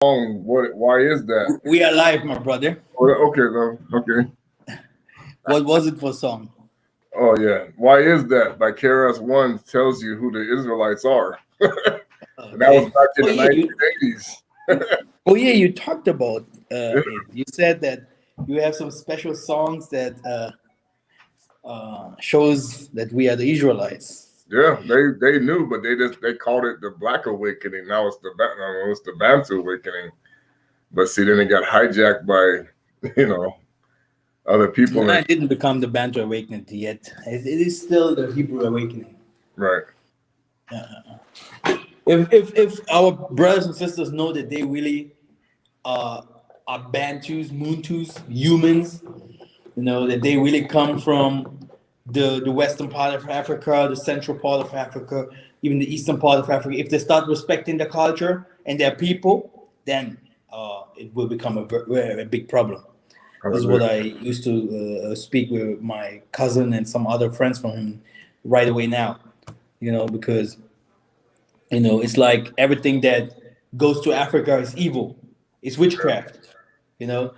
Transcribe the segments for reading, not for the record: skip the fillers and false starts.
What? Why is that? We are live, my brother. Okay, though. Okay. What was it for song? Oh yeah. Why is that? By KRS One tells you who the Israelites are. And that was Okay. back in Oh the yeah, you. 1980s. Oh yeah, you talked about Yeah, it. You said that you have some special songs that shows that we are the Israelites. yeah, they knew, but they called it the Black Awakening. Now it's the Bantu Awakening. But see, then it got hijacked by you know other people. No, And it didn't become the Bantu Awakening yet. It is still the Hebrew Awakening. right, If our brothers and sisters know that they really are Bantus, Muntus, humans, that they really come from the western part of Africa, the central part of Africa, even the eastern part of Africa. If they start respecting their culture and their people, then it will become a big problem. This is hallelujah. what I used to speak with my cousin and some other friends from him right away now. Because it's like everything that goes to Africa is evil. It's witchcraft. You know,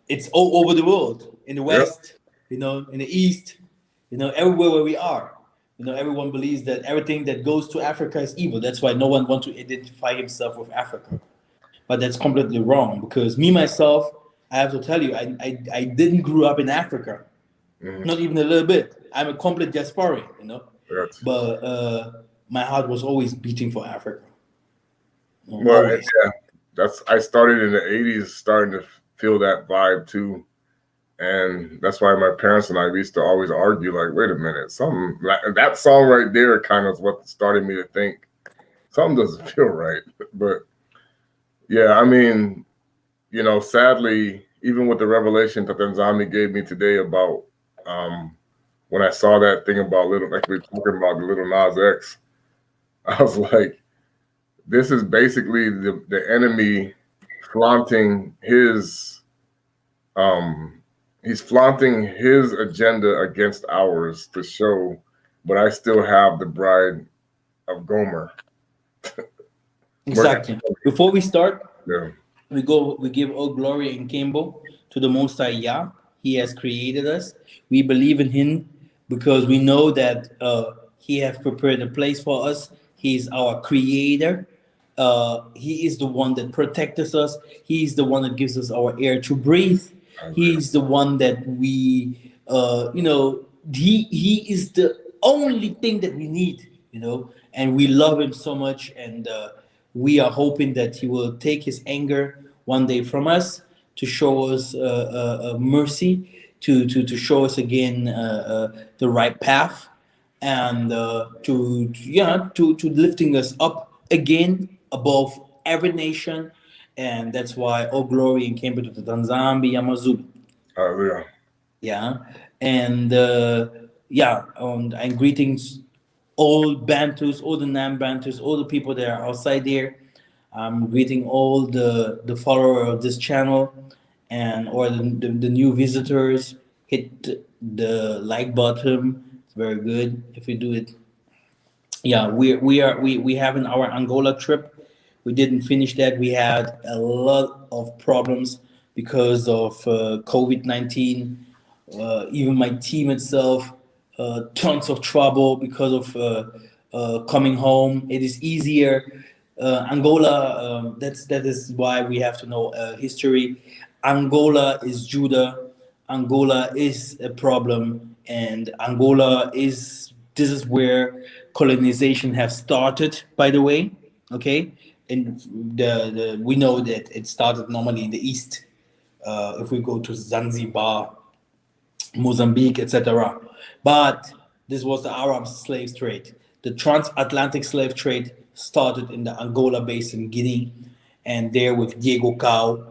it's all over the world, in the Yep. West, in the East, everywhere where we are. Everyone believes that everything that goes to Africa is evil. That's why no one wants to identify himself with Africa. But that's completely wrong because me myself, I have to tell you, I didn't grow up in Africa, Mm-hmm. not even a little bit. I'm a complete diasporic, Yes. but my heart was always beating for Africa, Well, and always. yeah, I started in the '80s, starting to feel that vibe too. And that's why my parents and I used to always argue, like, wait a minute, something that song right there kind of is what started me to think something doesn't feel right. But yeah, I mean, sadly, even with the revelation that Tanzami gave me today about when I saw that thing about like we were talking about the little Nas X, I was like, this is basically the enemy flaunting his um he's flaunting his agenda against ours to show, but I still have the bride of Gomer. Working. Exactly. Before we start, Yeah. we give all glory and Kimbo to the Most High Yah. He has created us. We believe in Him because we know that He has prepared a place for us. He is our Creator. He is the one that protects us. He is the one that gives us our air to breathe. He is the one that we, He is the only thing that we need. And we love Him so much, and we are hoping that He will take His anger one day from us to show us mercy, to show us again the right path, and to lifting us up again above every nation. And that's why all glory and came to the Tanzambi Yamazubi. Hallelujah. Yeah. And and greetings all Bantus, all the non-Bantus, all the people that are outside there. I'm greeting all the follower of this channel and or the new visitors. Hit the like button. It's very good if you do it. Yeah, we having our Angola trip. We didn't finish that. We had a lot of problems because of COVID-19. Even my team itself, tons of trouble because of coming home. It is easier. Angola, that is why we have to know history. Angola is Judah. Angola is a problem, and Angola is this is where colonization has started. By the way, okay, and the we know that it started normally in the east. If we go to Zanzibar, Mozambique, etc. But this was the Arab slave trade. The transatlantic slave trade started in the Angola basin, Guinea, and there with Diego Cao.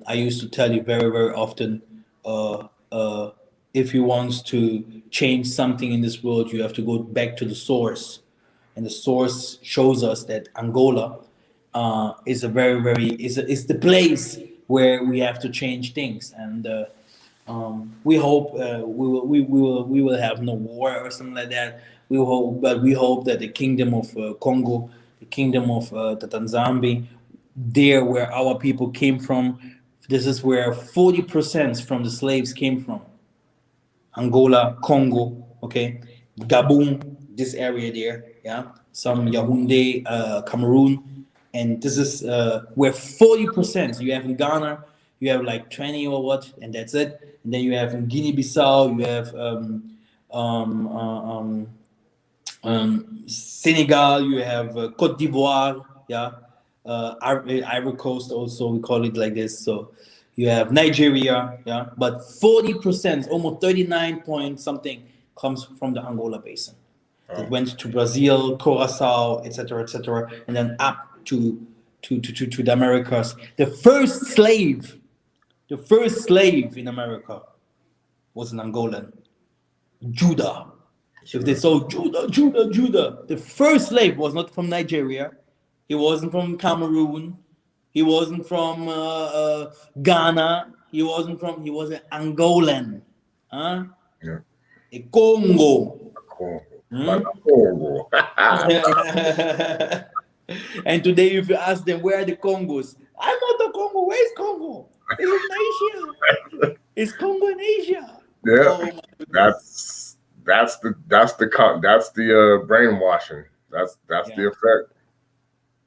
I used to tell you very, very often uh, uh, if you want to change something in this world, you have to go back to the source. And the source shows us that Angola is a very, very, is the place where we have to change things. And we hope we will have no war or something like that. We hope that the kingdom of Congo, the kingdom of the Tanzania, there where our people came from. This is where 40% from the slaves came from. Angola, Congo, okay, Gabon, this area there, yeah, some Yaoundé, Cameroon, and this is where 40% you have in Ghana, you have like 20 or what, and that's it. And then you have in Guinea-Bissau, you have um, uh, um, Senegal, you have Cote d'Ivoire, yeah, Ivory Coast also we call it like this. So you have Nigeria, yeah, but 40%, almost 39 point something, comes from the Angola Basin. That went to Brazil, Curacao, etc., and then up to the Americas. The first slave in America was an Angolan, Judah. If they saw Judah, the first slave was not from Nigeria. He wasn't from Cameroon. He wasn't from Ghana. He was an Angolan. Huh? Yeah. A Congo. Cool. Hmm? Congo. And today, if you ask them, where are the Congos? I'm not the Congo. Where is Congo? It's in Asia. It's Congo in Asia. Yeah, Oh, my goodness. that's the brainwashing. That's the effect.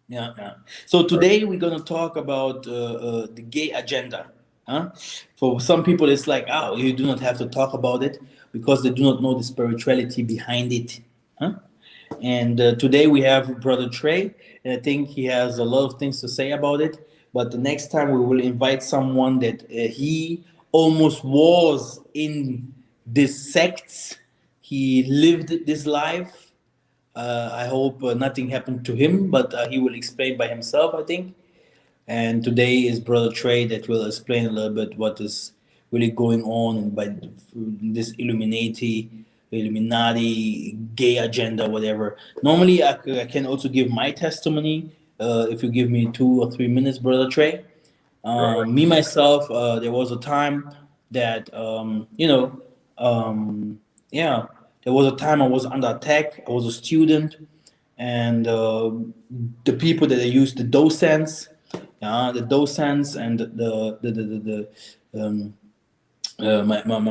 Yeah. So today we're gonna talk about the gay agenda. Huh? For some people, it's like, oh, you do not have to talk about it because they do not know the spirituality behind it. Huh? And today we have Brother Trey, and I think he has a lot of things to say about it. But the next time we will invite someone that he almost was in this sect. He lived this life. I hope nothing happened to him, but he will explain by himself, I think. And today is Brother Trey that will explain a little bit what is really going on and by this Illuminati, gay agenda, whatever. Normally, I can also give my testimony if you give me 2 or 3 minutes, Brother Trey. Right. Me myself, there was a time that yeah, there was a time I was under attack. I was a student, and the people that I used, the docents, and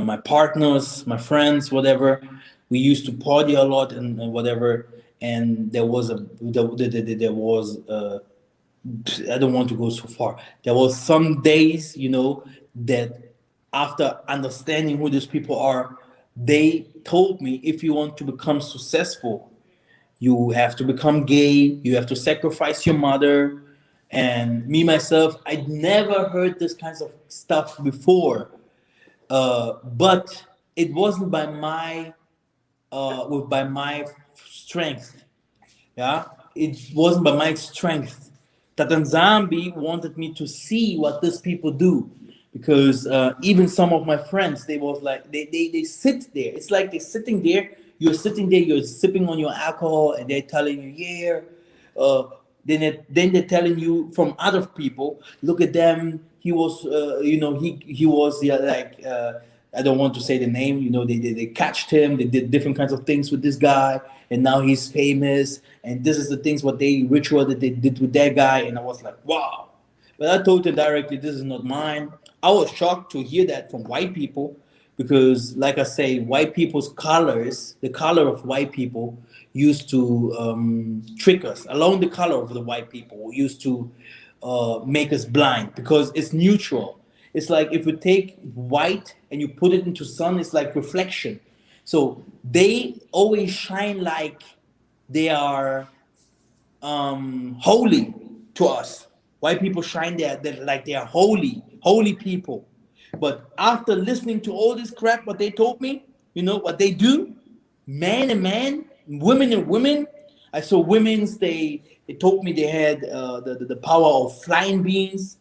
my partners, my friends, whatever. We used to party a lot and whatever. And there was I don't want to go so far. There was some days, that after understanding who these people are, they told me, if you want to become successful, you have to become gay, you have to sacrifice your mother. And me myself, I'd never heard this kinds of stuff before. But it wasn't by my strength. Yeah, it wasn't by my strength. Tatan Zambi wanted me to see what these people do, because even some of my friends, they was like they sit there. It's like they're sitting there. You're sitting there. You're sipping on your alcohol, and they're telling you, yeah. Then they're telling you from other people. Look at them. He was, he was, yeah, like I don't want to say the name. They catched him. They did different kinds of things with this guy, and now he's famous. And this is the things what they ritual that they did with that guy. And I was like, wow. But I told them directly, this is not mine. I was shocked to hear that from white people, because, like I say, white people's colors, the color of white people, used to trick us. Along the color of the white people used to make us blind, because it's neutral. It's like if you take white and you put it into sun, it's like reflection. So they always shine like they are holy to us. White people shine there like they are holy people. But after listening to all this crap, what they told me, what they do, man and man, women and women. I saw women's. They told me they had the power of flying beings,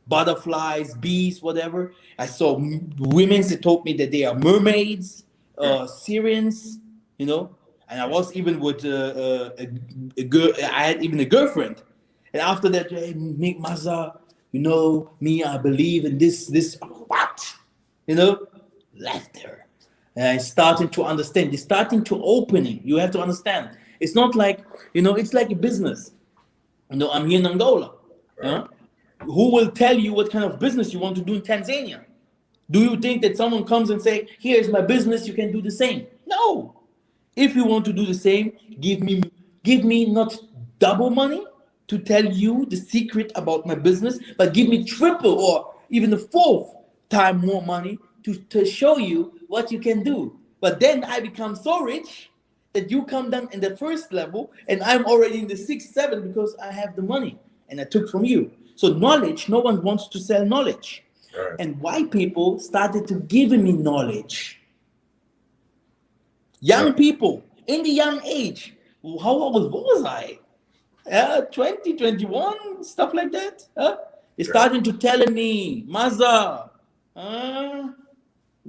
butterflies, bees, whatever. I saw women's. They told me that they are mermaids, sirens, And I was even with a girl. I had even a girlfriend. And after that, hey, Massa, me, I believe in this. What? Left her. And I starting to understand. It's starting to opening. You have to understand. It's not like, it's like a business. I'm here in Angola. Huh? Who will tell you what kind of business you want to do in Tanzania? Do you think that someone comes and say, here's my business, you can do the same? No. If you want to do the same, give me not double money to tell you the secret about my business, but give me triple or even the fourth time more money to show you what you can do. But then I become so rich that you come down in the first level and I'm already in the 6th, 7th because I have the money and I took from you. So knowledge, no one wants to sell knowledge. Right. And white people started to give me knowledge. Young people in the young age. How old was I? 20, 21, stuff like that. They're starting to tell me, Massa,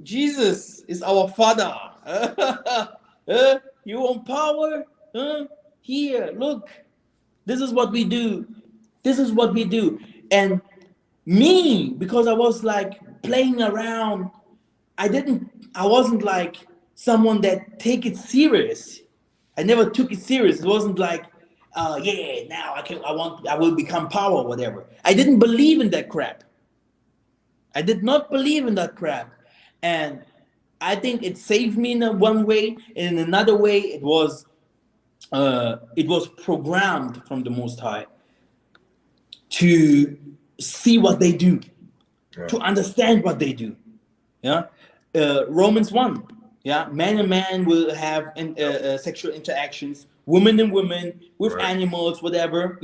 Jesus is our father. You want power? Here, look. This is what we do. This is what we do. And me, because I was like playing around, I wasn't like someone that take it serious. I never took it serious. It wasn't like, now I will become power or whatever. I didn't believe in that crap. I did not believe in that crap. And I think it saved me in one way, and in another way, it was programmed from the Most High to see what they do, to understand what they do. Yeah, Romans 1. Yeah, man and man will have sexual interactions, women and women with animals, whatever,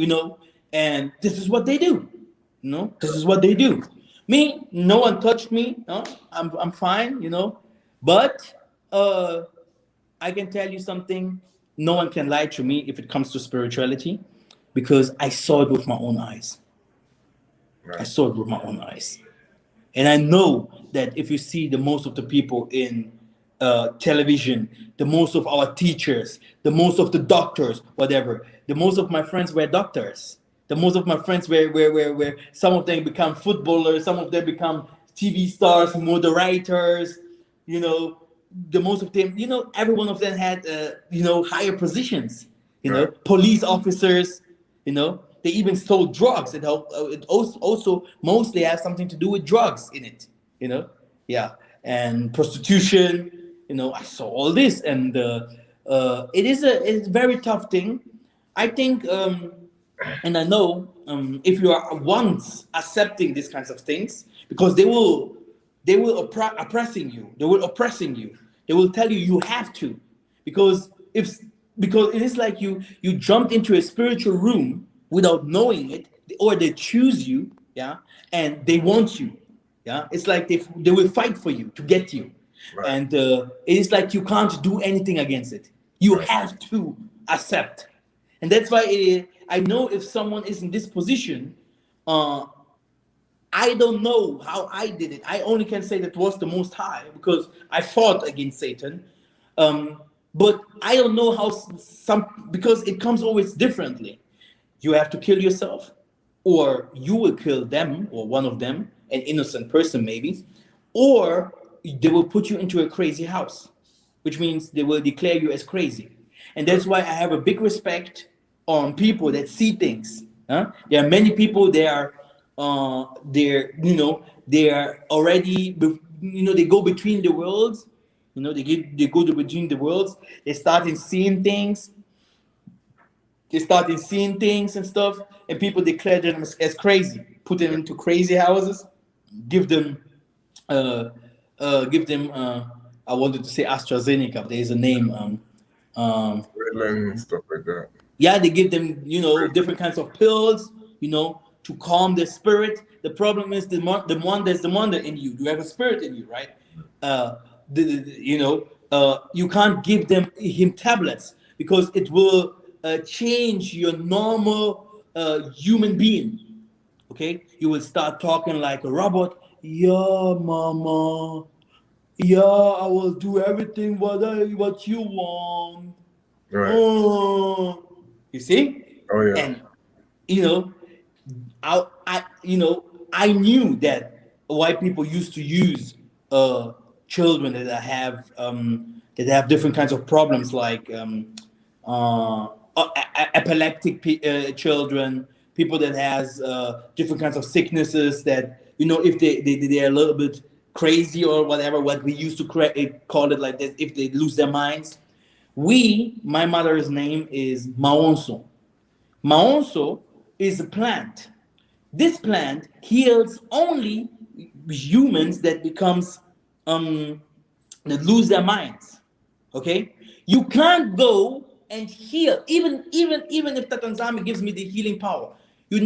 and this is what they do. This is what they do. Me, no one touched me. No, I'm fine. But I can tell you something. No one can lie to me if it comes to spirituality, because I saw it with my own eyes. I saw it with my own eyes. And I know that if you see the most of the people in television, the most of our teachers, the most of the doctors, whatever, the most of my friends were doctors. The most of my friends were some of them become footballers, some of them become TV stars, moderators, the most of them, every one of them had, higher positions, police officers, they even sold drugs. It also mostly has something to do with drugs in it, and prostitution. I saw all this, and it's a very tough thing. I think, and I know, if you are once accepting these kinds of things, because they will oppressing you. They will oppressing you. They will tell you have to, because it is like you jumped into a spiritual room without knowing it, or they choose you, and they want you, It's like they will fight for you to get you, and it is like you can't do anything against it. You have to accept, and that's why I know if someone is in this position, I don't know how I did it. I only can say that was the Most High, because I fought against Satan. But I don't know how because it comes always differently. You have to kill yourself, or you will kill them, or one of them, an innocent person maybe, or they will put you into a crazy house, which means they will declare you as crazy. And that's why I have a big respect on people that see things. There are many people, they are already, they go between the worlds, they go between the worlds, they start seeing things. They started seeing things and stuff, and people declare them as crazy, put them into crazy houses, give them, I wanted to say AstraZeneca, but there's a name, Ritalin, stuff like that. Yeah, they give them, different kinds of pills, to calm their spirit. The problem is there's the wonder in you. You have a spirit in you, right? You can't give him tablets, because it will change your normal human being. Okay, you will start talking like a robot. Yeah, mama. Yeah, I will do everything what you want. Right. Oh. You see? Oh yeah. And I knew that white people used to use children that have different kinds of problems, like epileptic children, people that has different kinds of sicknesses that, you know, if they're a little bit crazy or whatever, what we used to call it like this, if they lose their minds. My mother's name is Maonso. Maonso is a plant. This plant heals only humans that becomes that lose their minds. Okay, you can't go and heal even if Tatanzami gives me the healing power. You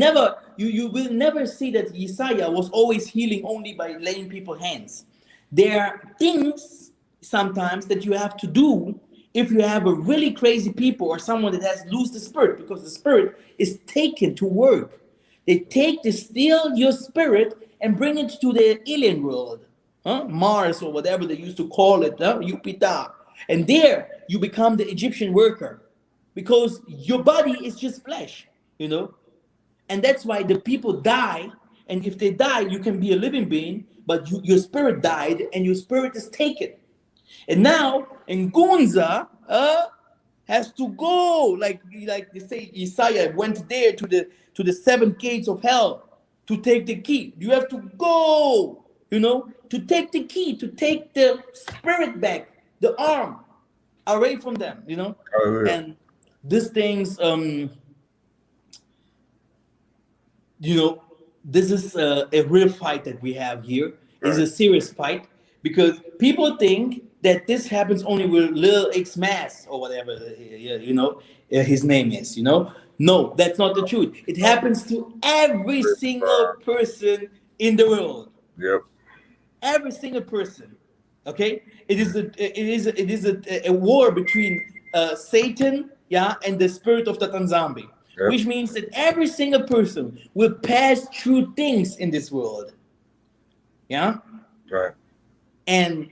will never see that Isaiah was always healing only by laying people's hands. There are things sometimes that you have to do if you have a really crazy people or someone that has lost the spirit, because the spirit is taken to work. They steal your spirit and bring it to the alien world, Mars or whatever they used to call it, Jupiter. And there you become the Egyptian worker, because your body is just flesh, you know. And that's why the people die. And if they die, you can be a living being, but your spirit died and your spirit is taken. And now Ngunza has to go, like they say, Isaiah went there to the 7 gates of hell to take the key. You have to go, you know, to take the key, to take the spirit back, the arm away from them, you know. And these things, you know, this is a real fight that we have here. It's a serious fight, because people think that this happens only with Lil X Mass or whatever, you know, his name is, you know. No, that's not the truth. It happens to every single person in the world. Yep. Every single person. Okay, it is a war between Satan, and the spirit of Tatanzambi. Yep. Which means that every single person will pass through things in this world. Yeah? Right. And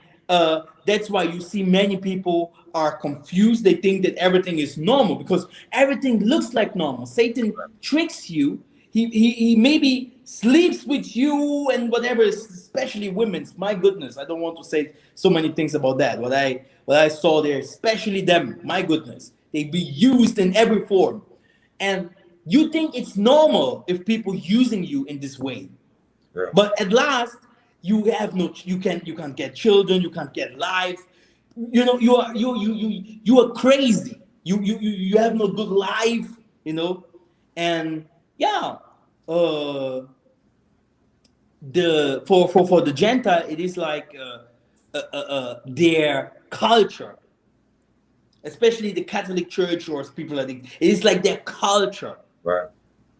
that's why you see many people are confused. They think that everything is normal because everything looks like normal. Satan tricks you. He maybe sleeps with you and whatever, especially women's. My goodness, I don't want to say so many things about that. What I saw there, especially them, my goodness. They be used in every form. And you think it's normal if people using you in this way. Yeah. But at last, you can't get children, you can't get life. You know, you are crazy. You have no good life, you know. And for the Gentile, it is like their culture. Especially the Catholic Church or people like that. It is like their culture. Right.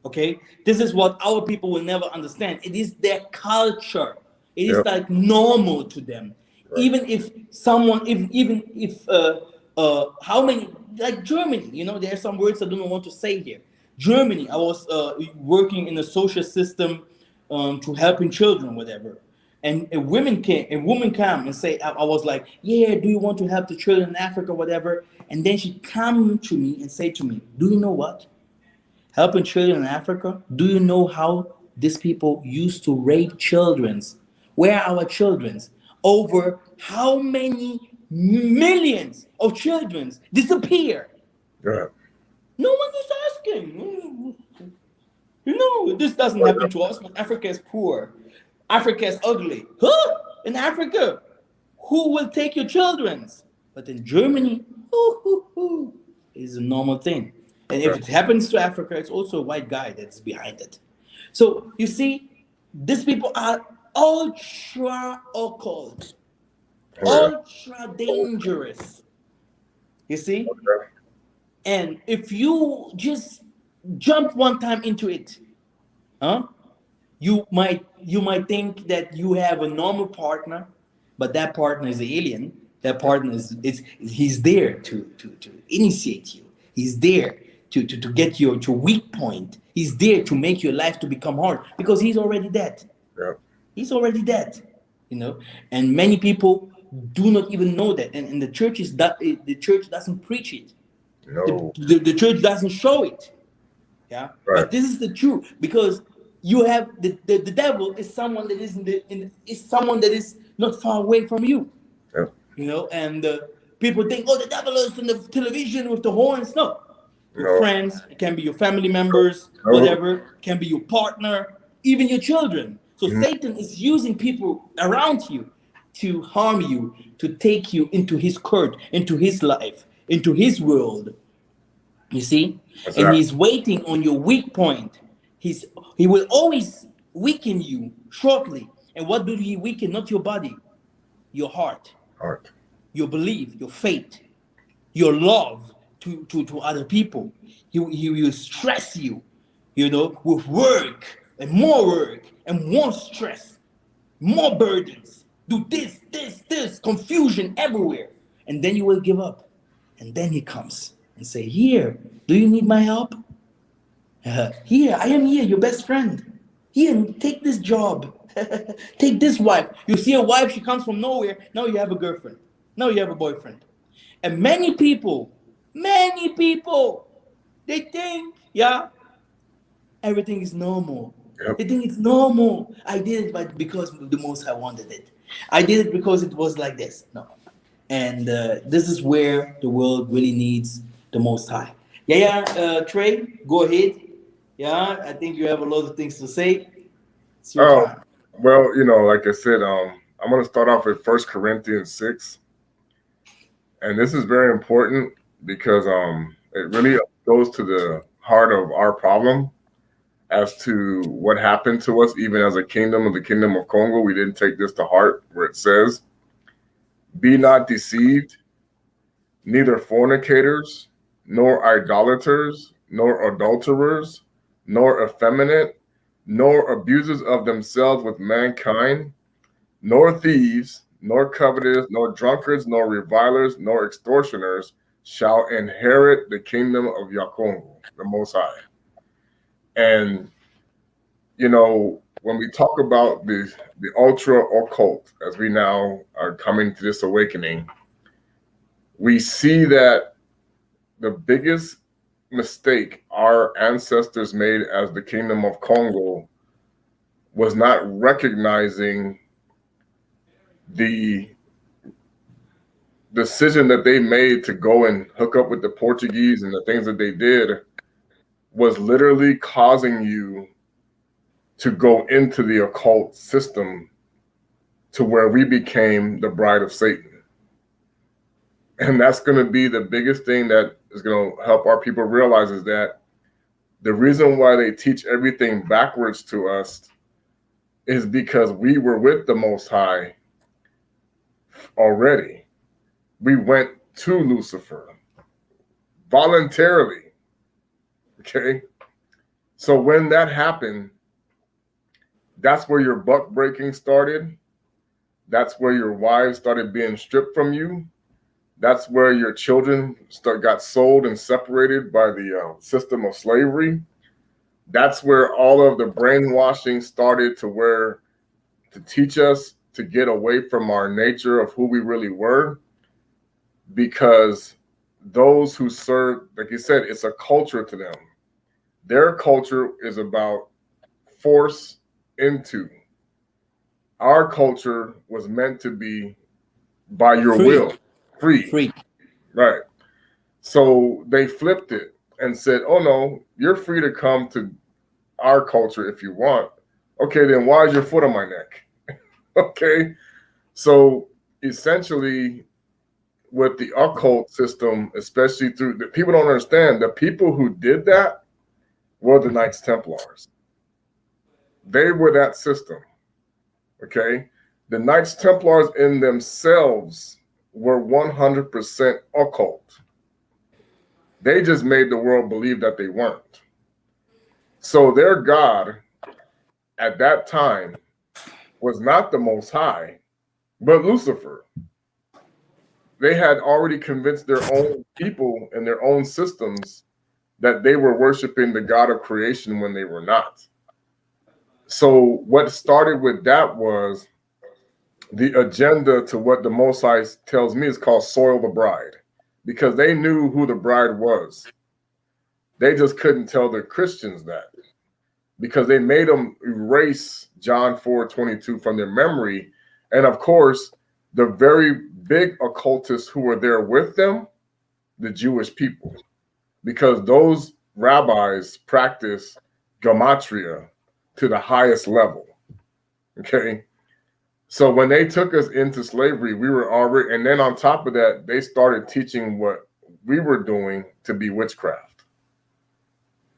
Okay? This is what our people will never understand. It is their culture. It is like normal to them. Right. Even if someone, how many, like Germany, you know, there are some words I don't want to say here. Germany, I was working in a social system to helping children, whatever. And a woman came and say, I was like, yeah, do you want to help the children in Africa, whatever? And then she come to me and say to me, do you know what? Helping children in Africa, do you know how these people used to rape children? Where are our children? Over how many millions of children disappear? Yeah. No one is asking. You know, this doesn't happen to us, but Africa is poor. Africa is ugly. Huh? In Africa, who will take your children? But in Germany, is a normal thing. And if it happens to Africa, it's also a white guy that's behind it. So you see, these people are ultra occult, ultra dangerous. You see? Okay. And if you just jump one time into it, you might think that you have a normal partner, but that partner is an alien. That partner he's there to initiate you. He's there to get you to weak point. He's there to make your life to become hard because he's already dead. Yeah. He's already dead, you know. And many people do not even know that. And the church doesn't preach it. No. The church doesn't show it. Yeah. Right. But this is the truth, because you have the devil is someone that is someone that is not far away from you. Yeah. You know, and people think, oh, the devil is in the television with the horns. No, your No, friends, it can be your family members, no. whatever, it can be your partner, even your children. So Mhm. Satan is using people around you to harm you, to take you into his court, into his life, into his world. You see? And Exactly. he's waiting on your weak point. He will always weaken you shortly. And what do he weaken? Not your body, your heart, Heart. your belief, your faith, your love to other people. He will stress you, with work and more stress, more burdens. Do this, confusion everywhere. And then you will give up. And then he comes and say, here, do you need my help? Here, I am here, your best friend. Here, take this job. Take this wife. You see a wife, she comes from nowhere. Now you have a girlfriend. Now you have a boyfriend. And many people, they think, yeah, everything is normal. Yep. They think it's normal. I did it because the most I wanted it. I did it because it was like this. No. And this is where the world really needs the most high. Trey, go ahead. Yeah, I think you have a lot of things to say. It's your Oh, time. well, like I said, I'm going to start off with 1 Corinthians 6. And this is very important because it really goes to the heart of our problem as to what happened to us, even as a kingdom of the kingdom of Congo. We didn't take this to heart, where it says, be not deceived, neither fornicators, nor idolaters, nor adulterers, nor effeminate, nor abusers of themselves with mankind, nor thieves, nor covetous, nor drunkards, nor revilers, nor extortioners shall inherit the kingdom of Yakongo, the Most High. And when we talk about the ultra occult, as we now are coming to this awakening, we see that the biggest mistake our ancestors made as the kingdom of Congo was not recognizing the decision that they made to go and hook up with the Portuguese and the things that they did was literally causing you to go into the occult system to where we became the bride of Satan. And that's going to be the biggest thing that is going to help our people realize is that the reason why they teach everything backwards to us is because we were with the Most High already. We went to Lucifer voluntarily. Okay. So when that happened, that's where your buck breaking started. That's where your wives started being stripped from you. That's where your children got sold and separated by the system of slavery. That's where all of the brainwashing started to teach us to get away from our nature of who we really were. Because those who serve, like you said, it's a culture to them. Their culture is about force into. Our culture was meant to be by your will, free. Free. Right. So they flipped it and said, oh no, you're free to come to our culture if you want. Okay, then why is your foot on my neck? Okay. So essentially, with the occult system, especially through the people don't understand, the people who did that were the Knights Templars. They were that system. Okay. The Knights Templars in themselves were 100% occult. They just made the world believe that they weren't. So their God at that time was not the Most High, but Lucifer. They had already convinced their own people and their own systems that they were worshiping the God of creation when they were not. So what started with that was the agenda to what the Most High tells me is called soil the bride, because they knew who the bride was. They just couldn't tell the Christians that because they made them erase John 4:22 from their memory. And of course, the very big occultists who were there with them, the Jewish people. because those rabbis practice gematria to the highest level. Okay. So when they took us into slavery, we were already, and then on top of that, they started teaching what we were doing to be witchcraft,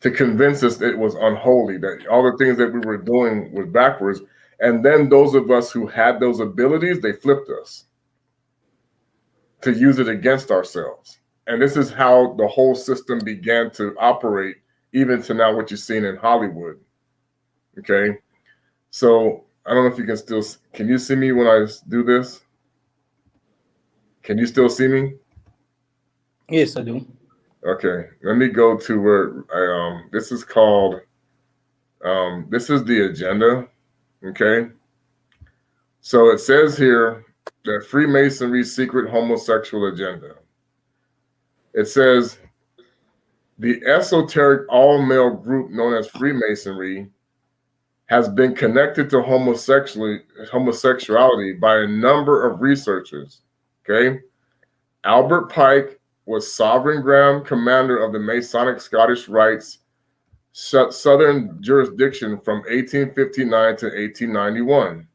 to convince us that it was unholy, that all the things that we were doing was backwards. And then those of us who had those abilities, they flipped us to use it against ourselves. And this is how the whole system began to operate, even to now what you're seeing in Hollywood. Okay. So I don't know if you can you see me when I do this? Can you still see me? Yes, I do. Okay. Let me go to where this is called, this is the agenda. Okay. So it says here that Freemasonry's secret homosexual agenda. It says the esoteric all-male group known as Freemasonry has been connected to homosexuality by a number of researchers. Okay. Albert Pike was Sovereign Grand Commander of the Masonic Scottish Rites Southern Jurisdiction from 1859 to 1891.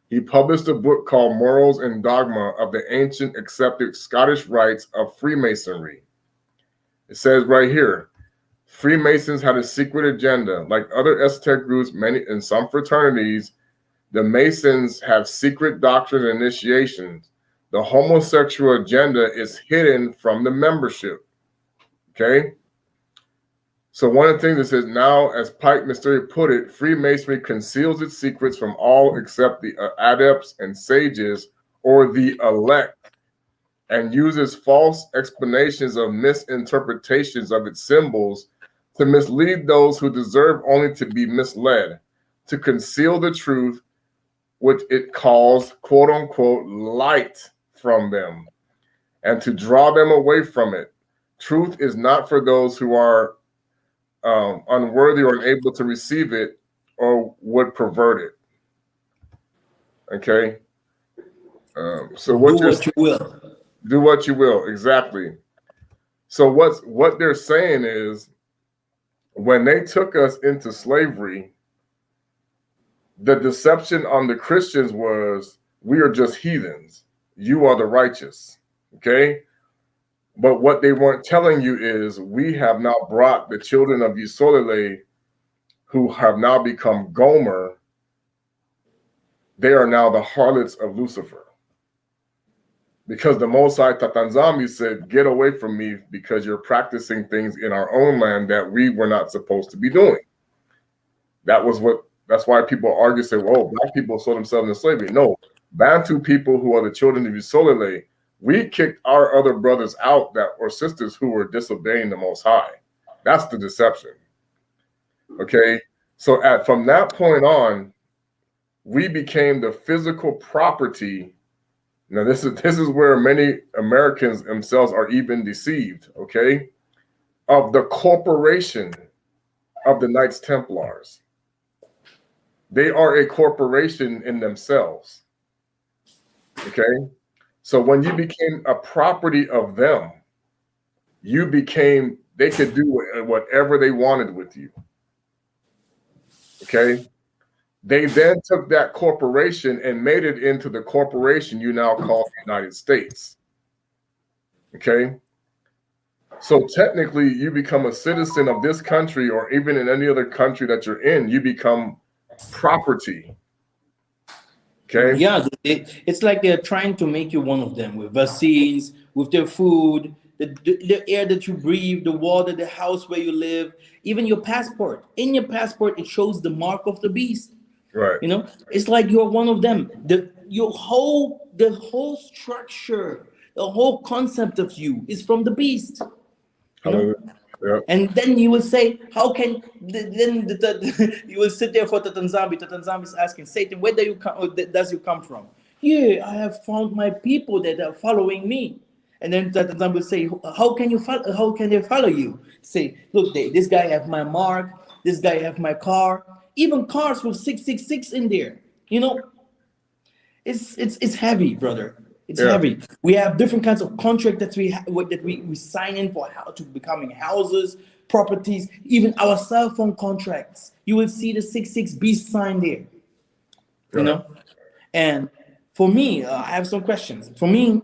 He published a book called Morals and Dogma of the Ancient Accepted Scottish Rites of Freemasonry. It says right here, Freemasons had a secret agenda. Like other esoteric groups, many in some fraternities, the Masons have secret doctrines and initiations. The homosexual agenda is hidden from the membership. Okay? So one of the things that says, now, as Pike Mystery put it, Freemasonry conceals its secrets from all except the adepts and sages or the elect, and uses false explanations of misinterpretations of its symbols to mislead those who deserve only to be misled, to conceal the truth, which it calls, quote unquote, light from them, and to draw them away from it. Truth is not for those who are unworthy or unable to receive it or would pervert it. Okay? So what do what you will. Do what you will, exactly. So what they're saying is, when they took us into slavery, the deception on the Christians was, we are just heathens. You are the righteous. Okay? But what they weren't telling you is, we have now brought the children of Yisrael, who have now become Gomer. They are now the harlots of Lucifer. Because the Most High Tatanzami said, get away from me, because you're practicing things in our own land that we were not supposed to be doing. That's why people argue, say, well, black people sold themselves into slavery. No, Bantu people who are the children of Yisrael, we kicked our other brothers out or sisters who were disobeying the Most High. That's the deception. Okay? So from that point on, we became the physical property. Now, this is where many Americans themselves are even deceived, okay? Of the corporation of the Knights Templars. They are a corporation in themselves, okay? So when you became a property of them, they could do whatever they wanted with you, okay? They then took that corporation and made it into the corporation you now call the United States. Okay? So technically, you become a citizen of this country, or even in any other country that you're in, you become property. Okay? Yeah, it's like they're trying to make you one of them, with vaccines, with their food, the air that you breathe, the water, the house where you live, even your passport. In your passport, it shows the mark of the beast. Right. You know, it's like you're one of them. The whole structure, the whole concept of you is from the beast. You know? Yeah. And then you will say, how can you will sit there for Tatanzambi. Tatanzambi is asking Satan, where does you come from? Yeah, I have found my people that are following me. And then Tatanzambi will say, how can they follow you? Say, look, this guy have my mark, this guy have my car, even cars with 666 in there. You know, it's heavy, brother. It's Yeah. heavy. We have different kinds of contract that we sign in for how to becoming houses, properties, even our cell phone contracts. You will see the 66B sign there. You Right. know, and for me, I have some questions. For me,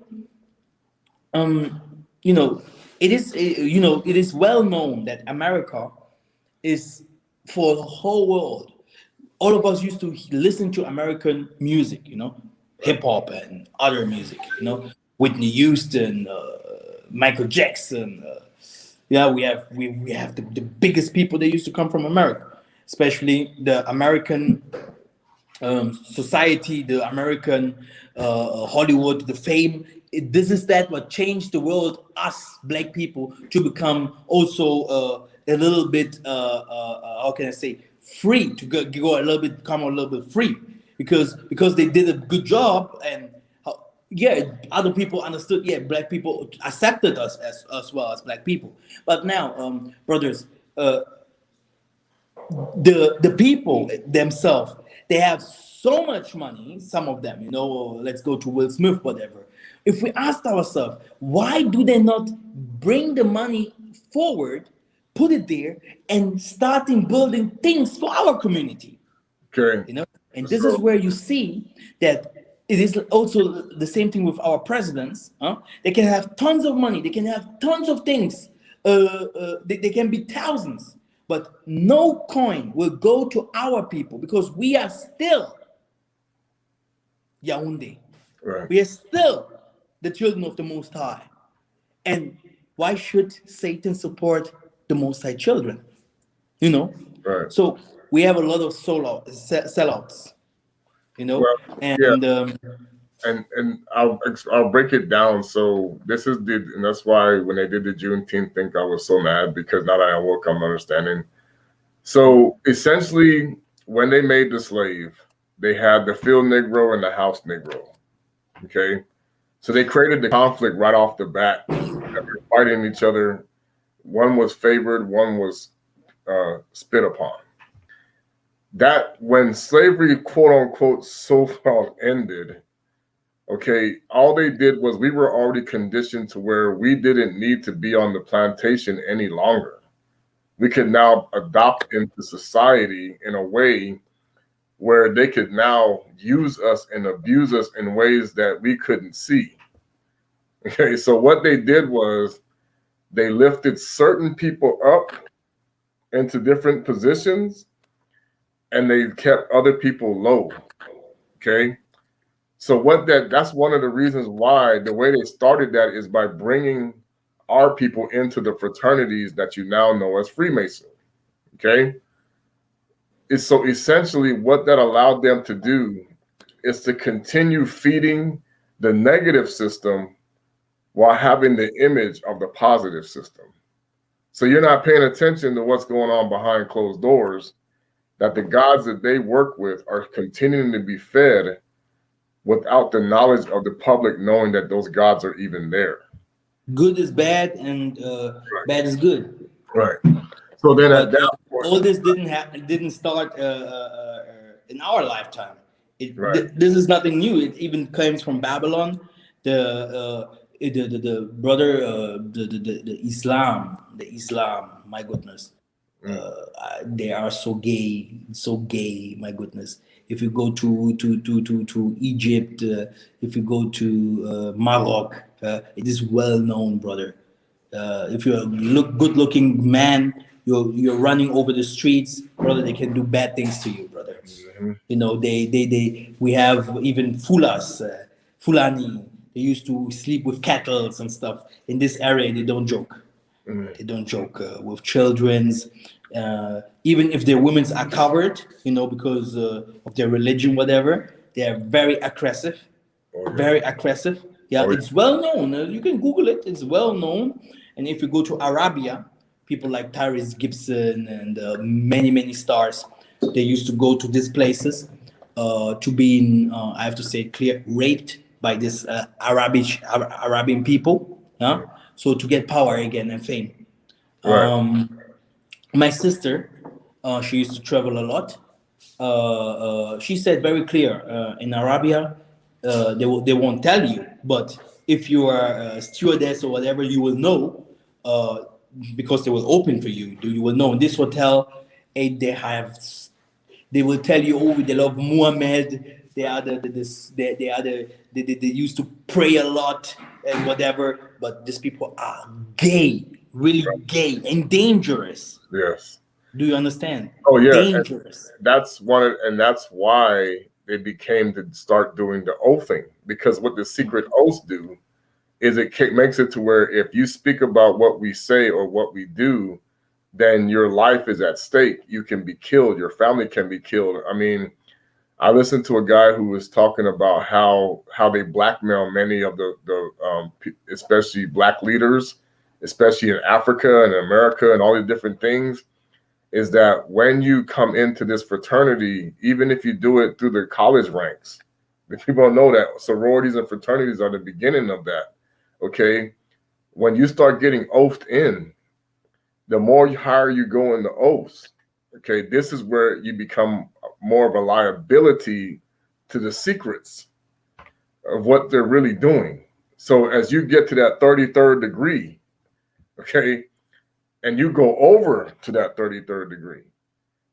you know, it is well known that America is for the whole world. All of us used to listen to American music, hip hop and other music, Whitney Houston, Michael Jackson. Yeah, we have the biggest people that used to come from America, especially the American society, the American Hollywood, the fame. This is that what changed the world, us black people, to become also a little bit, how can I say, free, to go a little bit, become a little bit free, because they did a good job, and yeah, other people understood. Yeah, black people accepted us as well as black people. But now, brothers, the people themselves, they have so much money, some of them, let's go to Will Smith, whatever. If we ask ourselves, why do they not bring the money forward, put it there, and starting building things for our community? Okay. And this is where you see that it is also the same thing with our presidents. They can have tons of money, they can have tons of things, they can be thousands, but no coin will go to our people, because we are still Yaoundé. Right. We are still the children of the Most High. And why should Satan support the Most High children? Right. So we have a lot of sellouts, Well, yeah. and And I'll break it down. So and that's why when they did the Juneteenth thing, I was so mad, because now that I woke up understanding. So essentially, when they made the slave, they had the field Negro and the house Negro. Okay, so they created the conflict right off the bat. They were fighting each other. One was favored, one was spit upon. That when slavery, quote unquote, so far ended. Okay, all they did was, we were already conditioned to where we didn't need to be on the plantation any longer. We could now adopt into society in a way where they could now use us and abuse us in ways that we couldn't see. Okay, so what they did was they lifted certain people up into different positions, and they kept other people low. Okay. So that's one of the reasons why the way they started that is by bringing our people into the fraternities that you now know as Freemason. Okay. It's so essentially what that allowed them to do is to continue feeding the negative system while having the image of the positive system. So you're not paying attention to what's going on behind closed doors, that the gods that they work with are continuing to be fed without the knowledge of the public knowing that those gods are even there. Good is bad, and bad is good. Right. So then at that point, all this didn't start in our lifetime. This is nothing new. It even comes from Babylon. The brother, the Islam. My goodness, they are so gay. My goodness. If you go to Egypt, if you go to Morocco, it is well known, brother. If you're a good-looking man, you're running over the streets, brother, they can do bad things to you, brother. We have even Fulani. They used to sleep with cattle and stuff. In this area, they don't joke. They don't joke with children's. Even if their women's are covered, because of their religion, whatever, they are very aggressive. Very aggressive. Yeah, it's well known. You can Google it. It's well known. And if you go to Arabia, people like Tyrese Gibson and many stars, they used to go to these places to be, I have to say, raped by this Arabian people. So to get power again and fame. right. My sister, she used to travel a lot. She said very clear, in Arabia, they won't tell you. But if you are a stewardess or whatever, you will know, uh, because they will open for you. You will know in this hotel, they have. They will tell you, oh, they love Muhammad. They are they are they used to pray a lot and whatever. But these people are gay, really gay and dangerous. Yes. Do you understand? Oh yeah. Dangerous. And that's why they became to start doing the oathing, because what the secret oaths do is makes it to where if you speak about what we say or what we do, then your life is at stake. You can be killed. Your family can be killed. I mean, I listened to a guy who was talking about how they blackmail many of especially black leaders, especially in Africa and America and all these different things, is that when you come into this fraternity, even if you do it through the college ranks, people don't know that sororities and fraternities are the beginning of that. Okay. When you start getting oathed in, the more higher you go in the oaths, okay, this is where you become more of a liability to the secrets of what they're really doing. So as you get to that 33rd degree, okay, and you go over to that 33rd degree,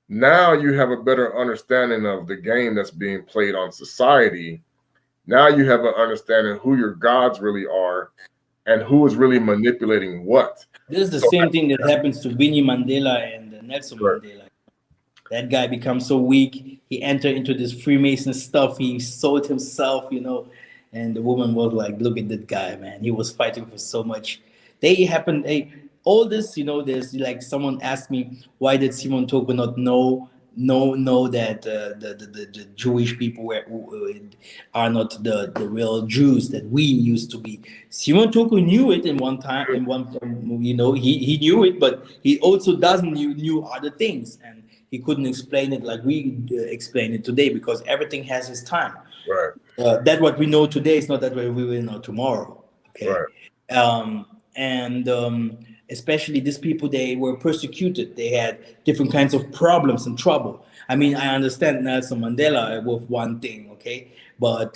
now you have a better understanding of the game that's being played on society. Now you have an understanding who your gods really are and who is really manipulating what. This is the same thing that happens to Winnie Mandela and Nelson Right. Mandela. That guy becomes so weak. He entered into this Freemason stuff. He sold himself, and the woman was like, "Look at that guy, man. He was fighting for so much." All this, there's like someone asked me, why did Simon Toko not know that the Jewish people are not the real Jews that we used to be. Simon Toko knew it in one time, he knew it, but he also doesn't knew other things, and he couldn't explain it like we explain it today, because everything has its time. Right. That what we know today is not that what we will know tomorrow. Okay. Right. Especially these people, they were persecuted. They had different kinds of problems and trouble. I mean, I understand Nelson Mandela with one thing, okay, but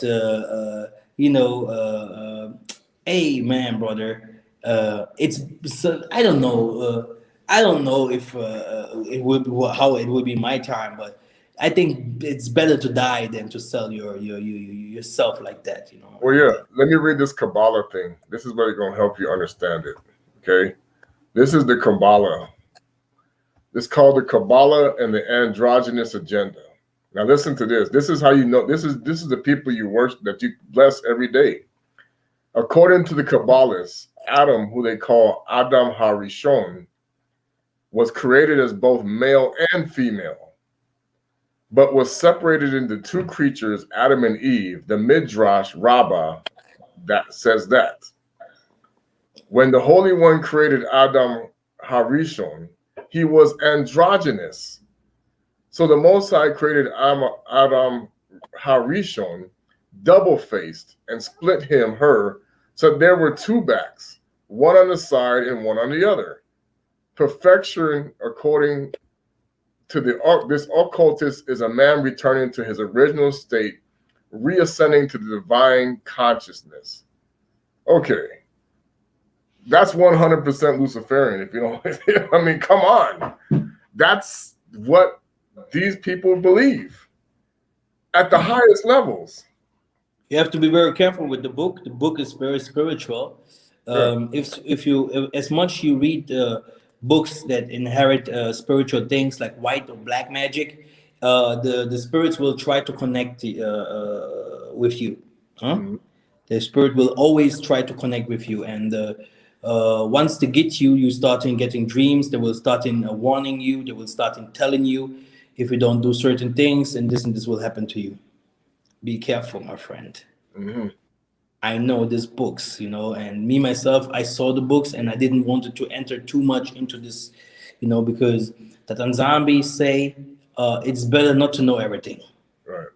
hey, man, brother, I don't know. I don't know if it would be how it would be my time, but I think it's better to die than to sell yourself like that. Well, yeah. Let me read this Kabbalah thing. This is what's going to help you understand it. Okay. This is the Kabbalah. It's called the Kabbalah and the Androgynous Agenda. Now listen to this. This is how you know. This is the people you worship, that you bless every day. According to the Kabbalists, Adam, who they call Adam HaRishon, was created as both male and female, but was separated into two creatures, Adam and Eve. The Midrash Rabbah that says that when the Holy One created Adam HaRishon, he was androgynous. So the Most High created Adam HaRishon double-faced and split her. So there were two backs, one on the side and one on the other. Perfection, according to this occultist, is a man returning to his original state, reascending to the divine consciousness. Okay. That's 100% Luciferian. If you don't, I mean, come on. That's what these people believe at the highest levels. You have to be very careful with the book. The book is very spiritual. If you as much you read books that inherit spiritual things like white or black magic, the spirits will try to connect with you. Huh? Mm-hmm. The spirit will always try to connect with you, and once they get you, you start in getting dreams. They will start in warning you. They will start in telling you if you don't do certain things, and this will happen to you. Be careful, my friend. Mm-hmm. I know these books, and me myself, I saw the books, and I didn't want to enter too much into this, because the Tanzambis say it's better not to know everything. Right.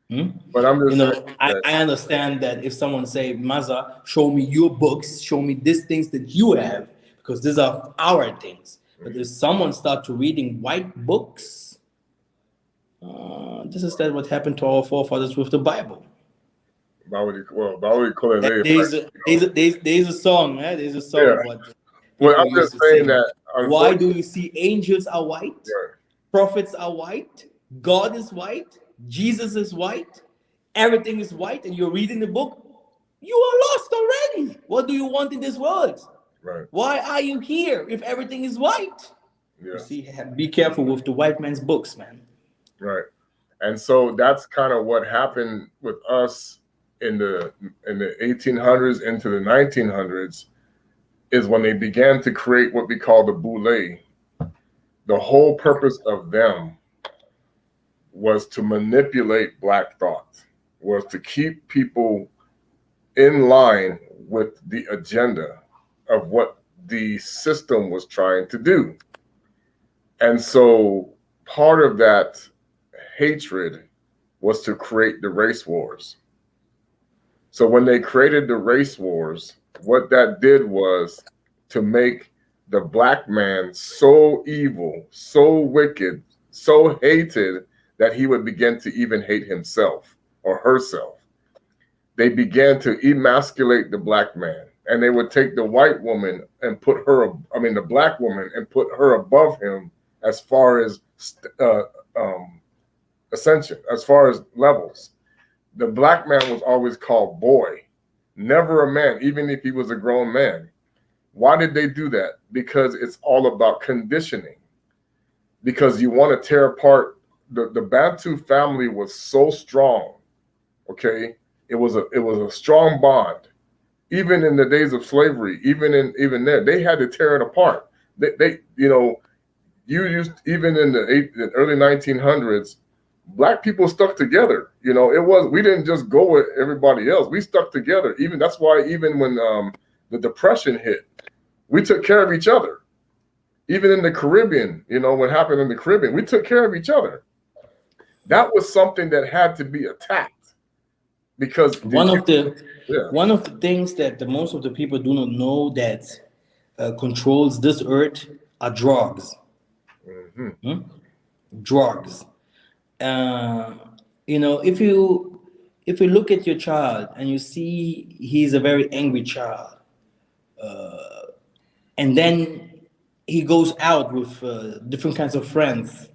Hmm? But I'm just I understand that if someone say, Massa, show me your books, show me these things that you have, because these are our things. But if someone start to reading white books, this is what happened to our forefathers with the Bible. Bauli Kolele, There's a song, right? There's a yeah. song what Well, people I'm used just to saying sing. that Why do unfortunately, you see angels are white, right, prophets are white, God is white, Jesus is white, everything is white, and you're reading the book? You are lost already. What do you want in this world? right, Why are you here if everything is white? You yeah, see, be careful with the white man's books, man. right. And so that's kind of what happened with us in the 1800s into the 1900s, is when they began to create what we call the boule. The whole purpose of them was to manipulate Black thought, was to keep people in line with the agenda of what the system was trying to do. And so part of that hatred was to create the race wars. So when they created the race wars, what that did was to make the Black man so evil, so wicked, so hated that he would begin to even hate himself or herself. They began to emasculate the Black man, and they would take the white woman and put her, the Black woman, and put her above him as far as ascension, as far as levels. The Black man was always called boy, never a man, even if he was a grown man. Why did they do that? Because it's all about conditioning. Because you want to tear apart the Bantu family was so strong. Okay, it was a strong bond. Even in the days of slavery, even there, they had to tear it apart. They you used, even in the early 1900s, Black people stuck together. We didn't just go with everybody else. We stuck together. Even that's why even when the Depression hit, we took care of each other. Even in the Caribbean, what happened in the Caribbean, we took care of each other. That was something that had to be attacked because one of the things that the most of the people do not know that controls this earth are drugs. Mm-hmm. Drugs. If you look at your child and you see he's a very angry child, and then he goes out with different kinds of friends,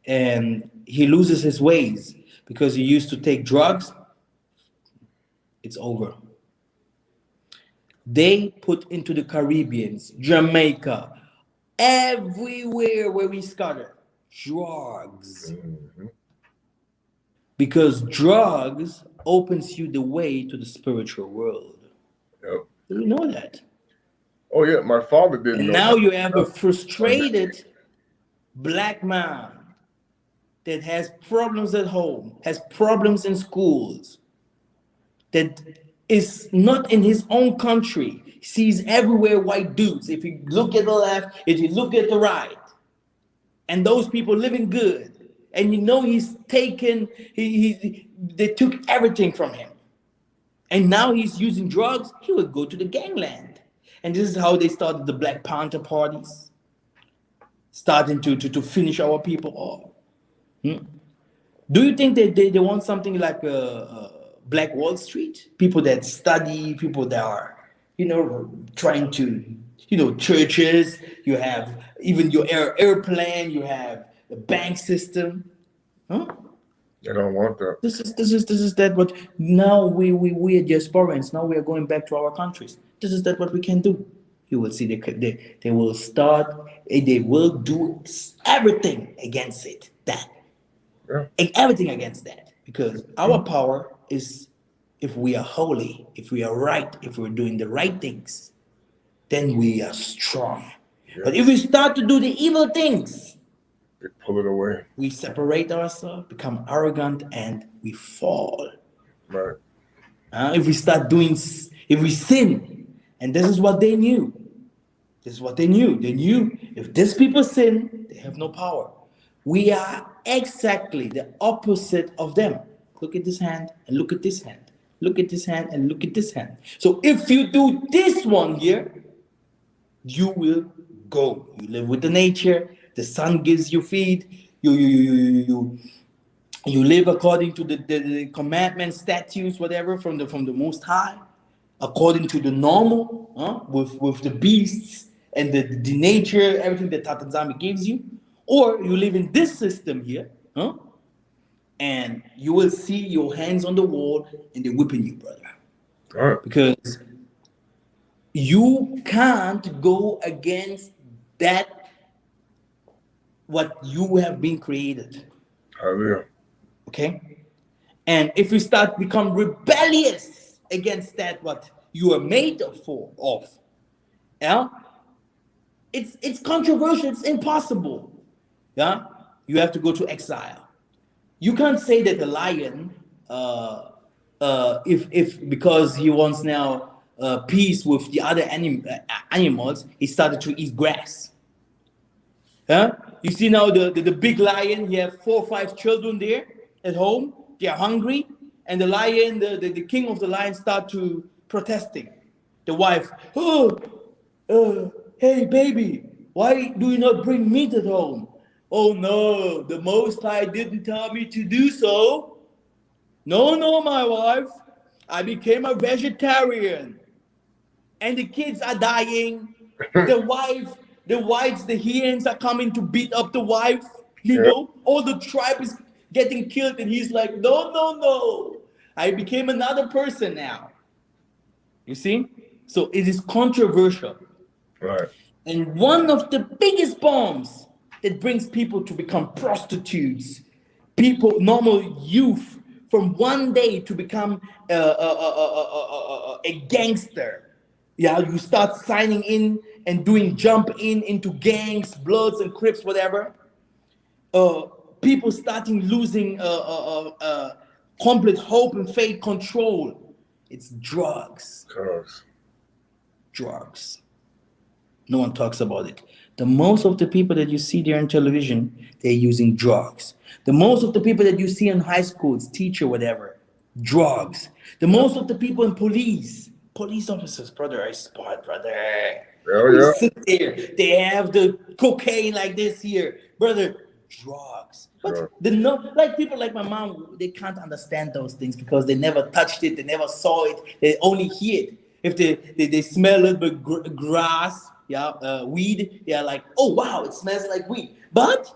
and he loses his ways because he used to take drugs, it's over. They put into the Caribbeans, Jamaica, everywhere where we scatter, drugs. Mm-hmm. Because drugs opens you the way to the spiritual world. Yep. Do you know that? Oh yeah, my father didn't And know now that. you have a frustrated Black man that has problems at home, has problems in schools, that is not in his own country, sees everywhere white dudes. If you look at the left, if you look at the right, and those people living good, and he's taken, they took everything from him. And now he's using drugs, he would go to the gangland. And this is how they started the Black Panther parties, starting to finish our people off. Do you think that they want something like Black Wall Street? People that study, people that are, trying to, churches, you have even your airplane, you have the bank system. Huh? They don't want that. This is that what now we are diasporans. Now we are going back to our countries. This is that what we can do. You will see they will start. They will do everything against it. That everything against that, because our power is if we are holy, if we are right, if we're doing the right things, then we are strong. Yeah. But if we start to do the evil things, They pull it away. we separate ourselves, become arrogant, and we fall. Right. If we sin, and this is what they knew. This is what they knew. They knew if these people sin, they have no power. We are exactly the opposite of them. Look at this hand and look at this hand. Look at this hand and look at this hand. So if you do this one here, you will go. You live with the nature. The sun gives you feed. You live according to the commandments, statutes, whatever from the Most High, according to the normal, with the beasts and the nature, everything that Tatanzami gives you, or you live in this system here, and you will see your hands on the wall and they're whipping you, brother, All right. because you can't go against that what you have been created. Hallelujah. Okay, and if you start become rebellious against that what you are made of, yeah, it's controversial, it's impossible. Yeah, you have to go to exile. You can't say that the lion, if because he wants now peace with the other animals, he started to eat grass. Huh? You see now the big lion, he have 4 or 5 children there at home. They are hungry. And the lion, the king of the lions start to protesting. The wife, hey baby, why do you not bring meat at home? Oh no, the Most High didn't tell me to do so. No, my wife, I became a vegetarian. And the kids are dying. The wife, the hens are coming to beat up the wife. Yeah. All the tribe is getting killed, and he's like, no. I became another person now. You see? So it is controversial. Right. And one of the biggest bombs that brings people to become prostitutes, people, normal youth, from one day to become a gangster. Yeah, you start signing in and doing jump in into gangs, Bloods and Crips, whatever. People starting losing complete hope and faith, control. It's drugs. Drugs. No one talks about it. The most of the people that you see there on television, they're using drugs. The most of the people that you see in high schools, teacher, whatever, drugs. The most of the people in police officers, brother, I spot, brother. Hell We yeah. sit there, they have the cocaine like this here, brother, drugs. But Sure. like people like my mom, they can't understand those things because they never touched it, they never saw it, they only hear it. If they smell a little bit grass, weed, they are like, oh wow, it smells like weed. But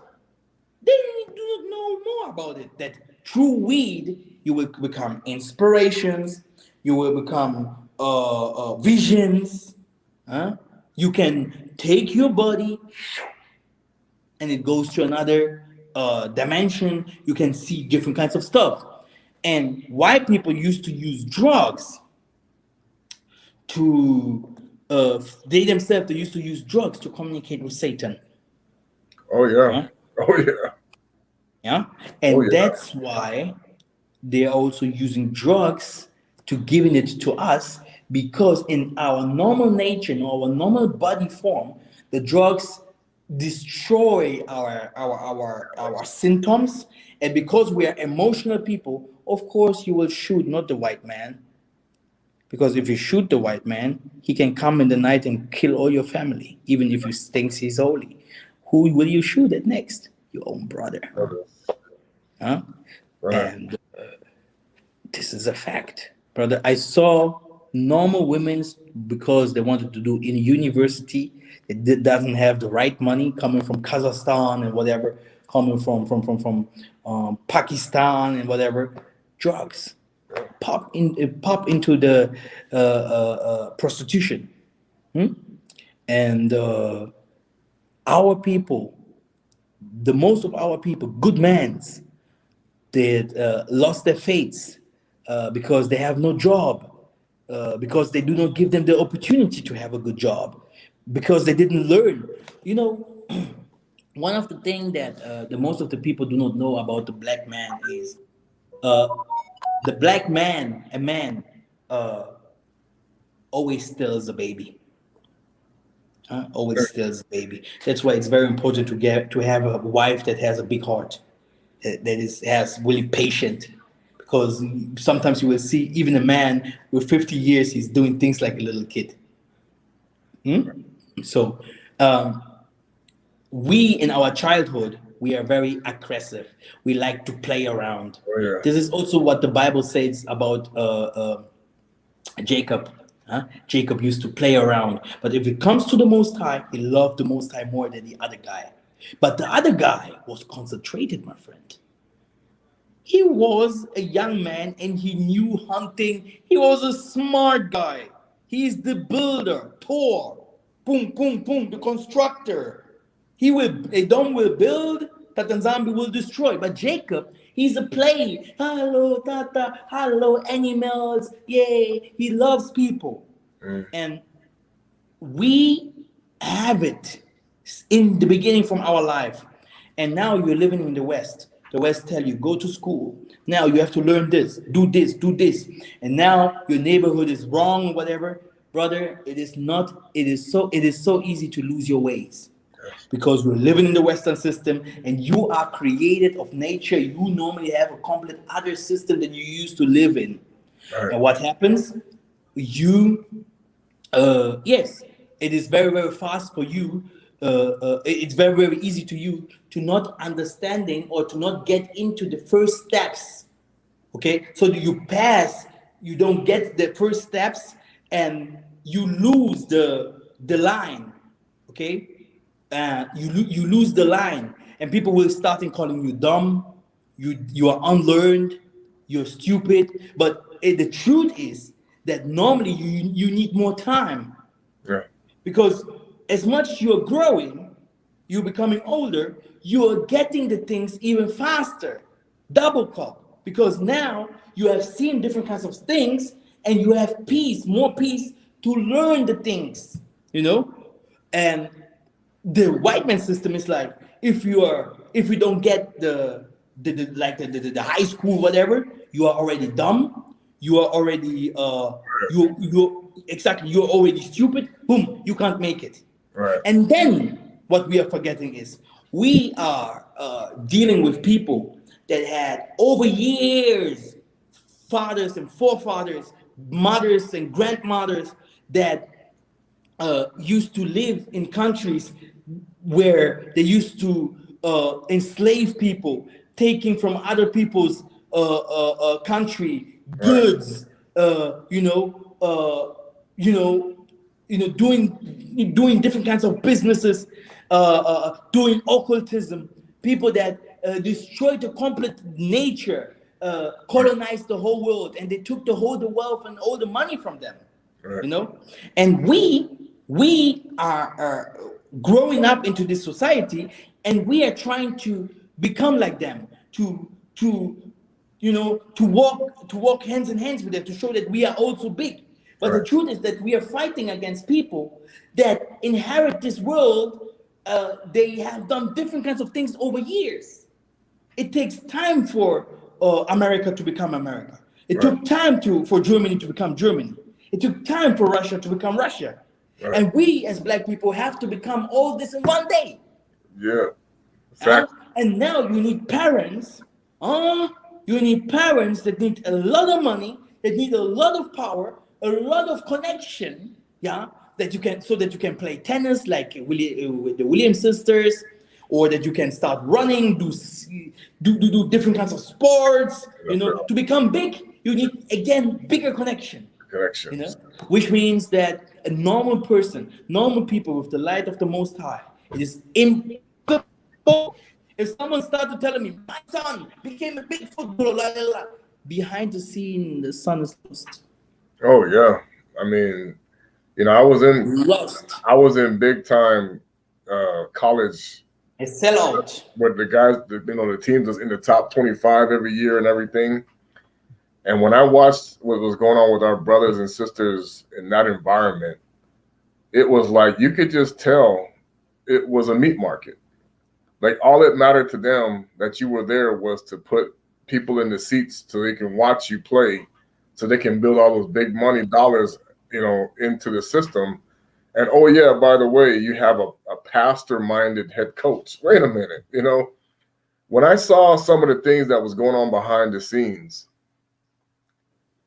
they do not know more about it. That through weed, you will become inspirations, you will become visions. You can take your body and it goes to another dimension. You can see different kinds of stuff. And white people used to use drugs to they themselves, they used to use drugs to communicate with Satan. Oh yeah. Huh? Oh yeah. Yeah, and Oh, yeah. that's why they're also using drugs to giving it to us, because in our normal nature, in our normal body form, the drugs destroy our symptoms. And because we are emotional people, of course you will shoot not the white man, because if you shoot the white man, he can come in the night and kill all your family, even if you think he's holy. Who will you shoot at next? Your own brother. Huh? Right. And this is a fact, brother. I saw normal women, because they wanted to do in university, it doesn't have the right money, coming from Kazakhstan and whatever, coming from Pakistan and whatever, drugs pop into the prostitution. And our people, the most of our people, good mans, they lost their faiths because they have no job, because they do not give them the opportunity to have a good job, because they didn't learn. One of the things that the most of the people do not know about the black man is the black man, a man, always steals a baby. Always steals a baby. That's why it's very important to have a wife that has a big heart, that has really patient, because sometimes you will see even a man with 50 years, he's doing things like a little kid. So we in our childhood, We are very aggressive. We like to play around. Oh yeah. This is also what the Bible says about Jacob. Huh? Jacob used to play around, but if it comes to the Most High, he loved the Most High more than the other guy. But the other guy was concentrated, my friend. He was a young man and he knew hunting. He was a smart guy. He's the builder, Thor. Boom, boom, boom, the constructor. Edom will build, Tatanzambi will destroy. But Jacob, he's a play. Hello, Tata. Hello, animals. Yay. He loves people. And we have it in the beginning from our life. And now you're living in the West. The West tell you, go to school. Now you have to learn this, do this, do this. And now your neighborhood is wrong, whatever. Brother, it is not, it is so easy to lose your ways. Because we're living in the Western system and you are created of nature. You normally have a complete other system that you used to live in. Right. And what happens? Yes, it is very, very fast for you. It's very, very easy to you to not understanding or to not get into the first steps. Okay, so you don't get the first steps and you lose the line. Okay, you lose the line and people will start calling you dumb, you are unlearned, you're stupid. But the truth is that normally you need more time. Yeah. Because as much you're growing, you're becoming older, you're getting the things even faster, double cup. Because now you have seen different kinds of things and you have more peace to learn the things, And the white man system is like, if you don't get the high school, whatever, you are already dumb, you are already you're already stupid, boom, you can't make it. Right. And then what we are forgetting is we are dealing with people that had over years fathers and forefathers, mothers and grandmothers that used to live in countries where they used to enslave people, taking from other people's country goods, doing different kinds of businesses, doing occultism. People that destroyed the complete nature, colonized the whole world, and they took the wealth and all the money from them. Right. And we are growing up into this society, and we are trying to become like them, to walk hands in hands with them, to show that we are also big. But right. The truth is that we are fighting against people that inherit this world. They have done different kinds of things over years. It takes time for America to become America. It right. took time for Germany to become Germany. It took time for Russia to become Russia. Right. And we as Black people have to become all this in one day. Yeah. And now you need parents. You need parents that need a lot of money, that need a lot of power, a lot of connection, that you can play tennis like with the Williams sisters, or that you can start running, do different kinds of sports. To become big, you need again bigger connection. Which means that a normal people with the light of the Most High, it is impossible. If someone started telling me, my son became a big footballer, behind the scene, the son is lost. Oh yeah, I mean, I was in big time college. A sellout. Where the guys, the teams was in the top 25 every year and everything. And when I watched what was going on with our brothers and sisters in that environment, it was like you could just tell it was a meat market. Like all it mattered to them that you were there was to put people in the seats so they can watch you play, so they can build all those big money dollars, into the system. And oh yeah, by the way, you have a pastor-minded head coach. Wait a minute, when I saw some of the things that was going on behind the scenes,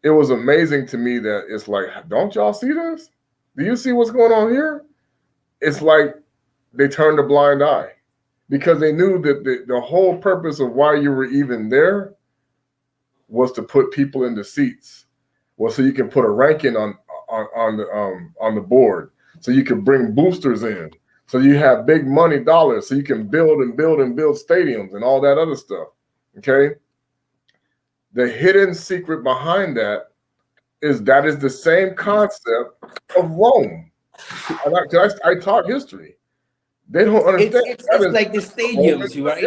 it was amazing to me that it's like, don't y'all see this? Do you see what's going on here? It's like they turned a blind eye. because they knew that the whole purpose of why you were even there was to put people in the seats. Well, so you can put a ranking on the board, so you can bring boosters in, so you have big money dollars, so you can build and build and build stadiums and all that other stuff. Okay, the hidden secret behind that is the same concept of Rome. I taught history. They don't understand. It's like the stadiums, right?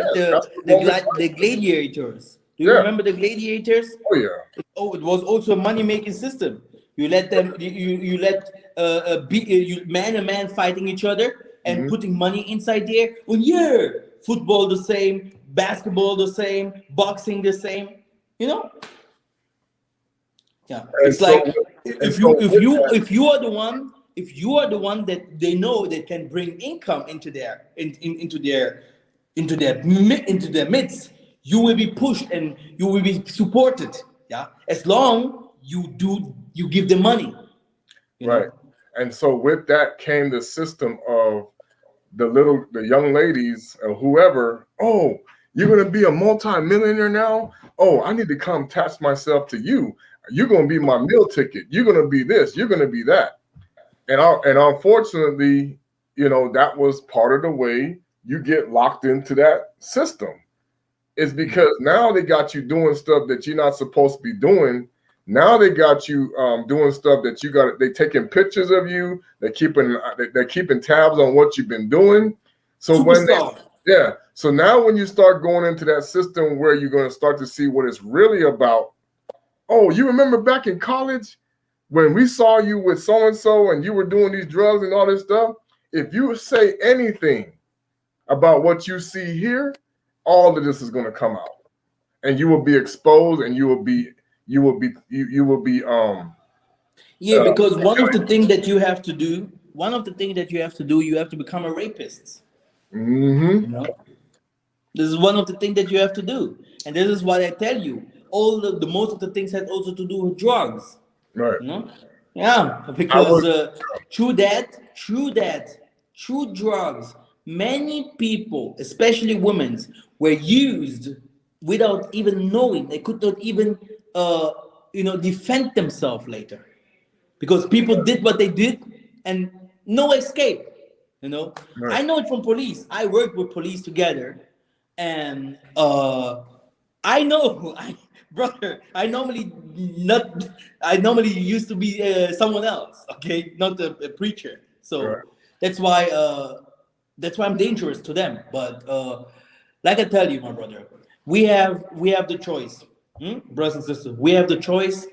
The gladiators. Do you remember the gladiators? Oh yeah. Oh, it was also a money making system. You let them, you let man and man fighting each other and putting money inside there. Well, yeah, football the same, basketball the same, boxing the same. You know. Yeah, it's so, like if you are the one that they know that can bring income into their midst, you will be pushed and you will be supported. Yeah, as long you give them money. Right, and so with that came the system of the young ladies or whoever. Oh, you're gonna be a multi-millionaire now. Oh, I need to come attach myself to you. You're going to be my meal ticket. You're going to be this. You're going to be that. And unfortunately, that was part of the way you get locked into that system. It's because now they got you doing stuff that you're not supposed to be doing. Now they got you doing stuff that they taking pictures of you. They're keeping tabs on what you've been doing. So so now when you start going into that system where you're going to start to see what it's really about. Oh, you remember back in college when we saw you with so-and-so and you were doing these drugs and all this stuff? If you say anything about what you see here, all of this is going to come out. And you will be exposed and you will be because one of the things that you have to do, you have to become a rapist. This is one of the things that you have to do. And this is what I tell you. Most of the things had also to do with drugs, right? Yeah, because through drugs, many people, especially women, were used without even knowing. They could not even, defend themselves later, because people did what they did and no escape. Right. I know it from police. I worked with police together, and I know. Brother, I normally used to be someone else, okay, not a preacher. So that's why I'm dangerous to them. But like I tell you, my brother, we have the choice, brothers and sisters. We have the choice,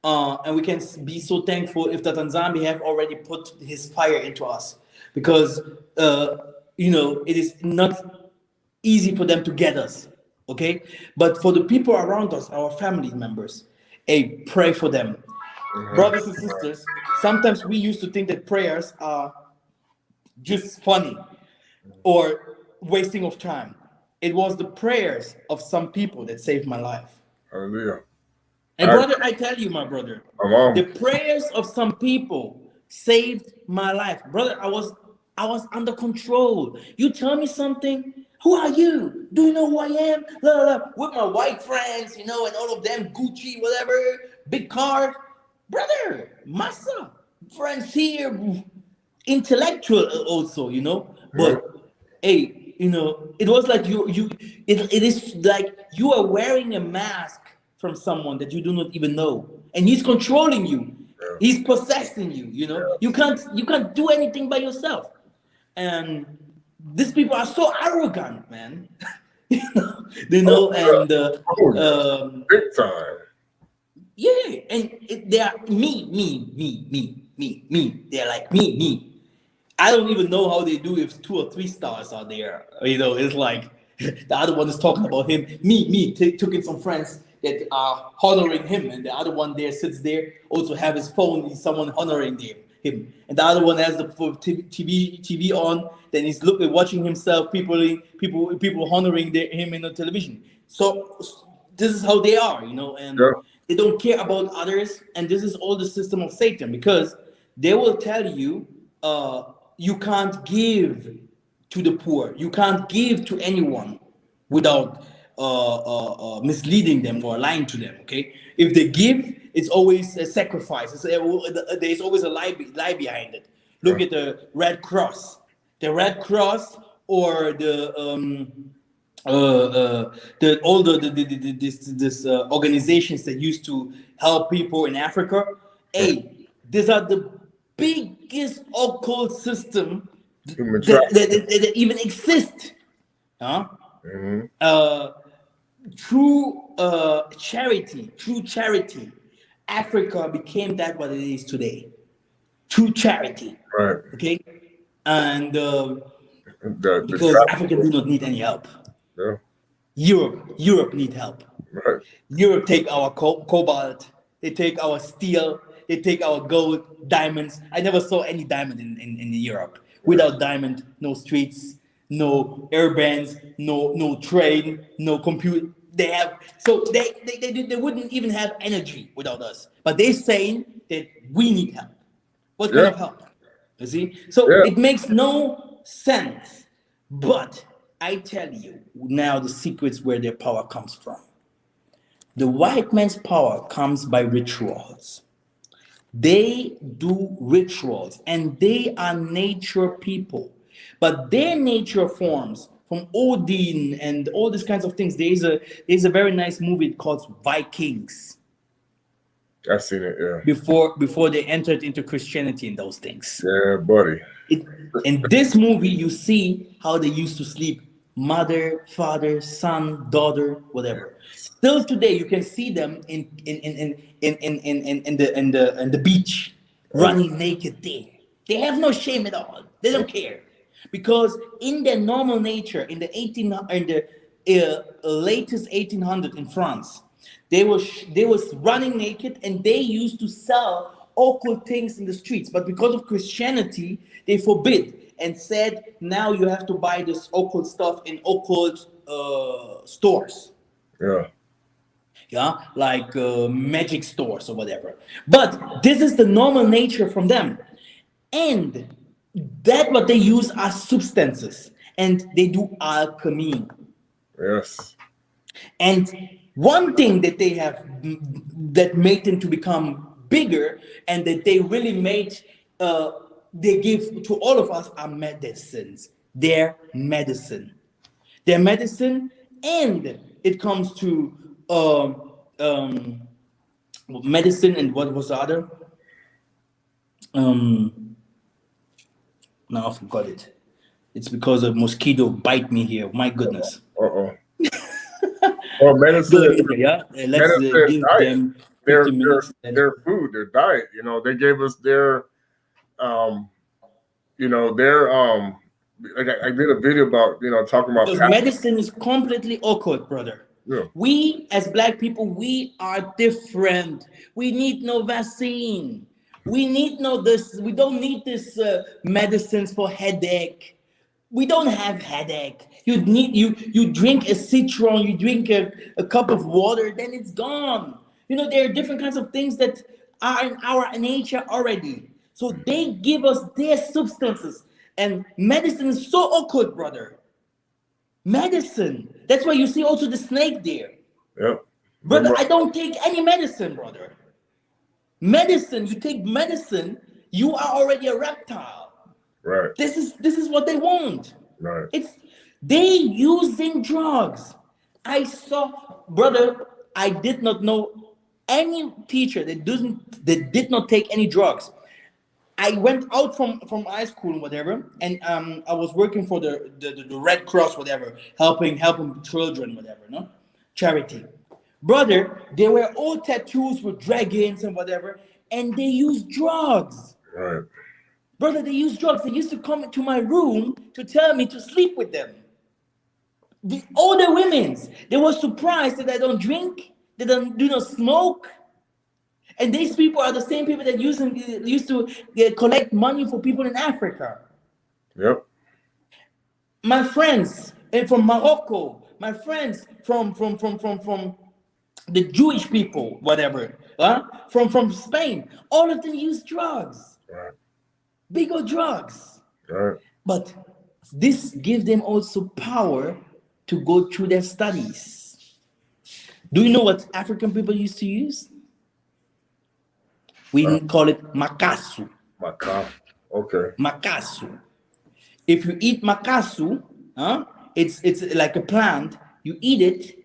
and we can be so thankful if the Tanzania have already put his fire into us, because it is not easy for them to get us. Okay, but for the people around us, our family members, pray for them. Brothers and sisters, sometimes we used to think that prayers are just funny or wasting of time. It was the prayers of some people that saved my life. Hallelujah. And brother, I tell you, my brother, the prayers of some people saved my life. Brother, I was under control. You tell me something. Who are you? Do you know who I am? La, la, la. With my white friends, and all of them, Gucci, whatever, big car. Brother, Massa, friends here, intellectual also, But, it was like it is like you are wearing a mask from someone that you do not even know. And he's controlling you. He's possessing you, You can't do anything by yourself. And these people are so arrogant, man. Big time. Yeah, and they are me. They're like me. I don't even know how they do if 2 or 3 stars are there. It's like the other one is talking about him. Me. Took in some friends that are honoring him, and the other one there sits there, also have his phone, someone honoring him. And the other one has the TV on, then he's watching himself, people honoring him in the television. So this is how they are, and they don't care about others. And this is all the system of Satan, because they will tell you, you can't give to the poor. You can't give to anyone without misleading them or lying to them. Okay, if they give, it's always a sacrifice. There's always a lie behind it. Look at the Red Cross. The Red Cross or all this organizations that used to help people in Africa. Hey, these are the biggest occult system that even exist. Huh? Through charity, Africa became that what it is today. Through charity. Right. Okay, and because Africa do not need any help. Yeah. Europe need help. Right. Europe take our cobalt, they take our steel, they take our gold, diamonds. I never saw any diamond in Europe. Without diamond, no streets, no airbands, no train, no computer. They wouldn't even have energy without us. But they're saying that we need help. What kind of help? You see? So it makes no sense. But I tell you now the secrets where their power comes from. The white man's power comes by rituals. They do rituals and they are nature people. But their nature forms from Odin and all these kinds of things. There's a very nice movie called Vikings. I've seen it, yeah. Before they entered into Christianity and those things. Yeah, buddy. In this movie, you see how they used to sleep: mother, father, son, daughter, whatever. Still today, you can see them in the beach, running naked there. They have no shame at all. They don't care, because in their normal nature, in the latest 1800 in France, they was running naked and they used to sell occult things in the streets. But because of Christianity, they forbid and said, now you have to buy this occult stuff in occult stores. Yeah, like magic stores or whatever. But this is the normal nature from them. And that what they use are substances. And they do alchemy. Yes. And one thing that they have that made them to become bigger and that they really made, they give to all of us are medicines. Their medicine. Their medicine, and it comes to medicine, and what was the other? Now I forgot it. It's because a mosquito bite me here. My goodness. Oh, medicine. Let's give them 50 minutes. Their food, their diet. You know, they gave us their, Like I did a video about, talking about. Because medicine is completely occult, brother. Yeah. We as black people, we are different. We need no vaccine. We need no this. We don't need this medicines for headache. We don't have headache. You drink a citron, you drink a cup of water, then it's gone. There are different kinds of things that are in our nature already. So they give us their substances. And medicine is so occult, brother. Medicine. That's why you see also the snake there. Yep. Brother, I don't take any medicine, brother. Medicine, you take medicine, you are already a reptile. Right. This is what they want. Right. They using drugs. I saw, brother, I did not know any teacher that did not take any drugs. I went out from high school and whatever, and I was working for the Red Cross, whatever, helping children, whatever, no? Charity. Brother, they were all tattoos with dragons and whatever, and they used drugs. Right. Brother, they used drugs. They used to come into my room to tell me to sleep with them. The older women, they were surprised that I don't drink, that I do not smoke. And these people are the same people that used to collect money for people in Africa. Yep. My friends from Morocco, my friends from the Jewish people, whatever, from Spain, all of them use drugs. Right. Big old drugs. Right. But this gives them also power to go through their studies. Do you know what African people used to use? We call it makasu. Maka. Okay. Makasu. If you eat makasu, it's like a plant. You eat it.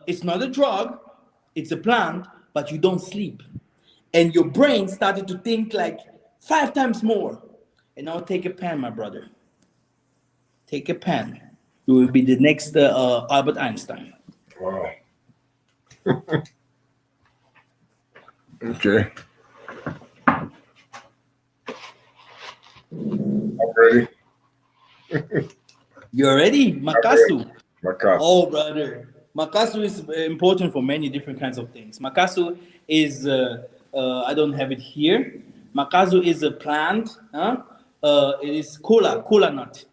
It's not a drug. It's a plant, but you don't sleep, and your brain started to think like 5 times more. And now take a pen, my brother. Take a pen. You will be the next Albert Einstein. Wow. Okay. I'm ready. You're ready? Makasu. Maka. Oh, brother. Makasu is important for many different kinds of things. Makasu is, I don't have it here. Makasu is a plant. It is cola nut.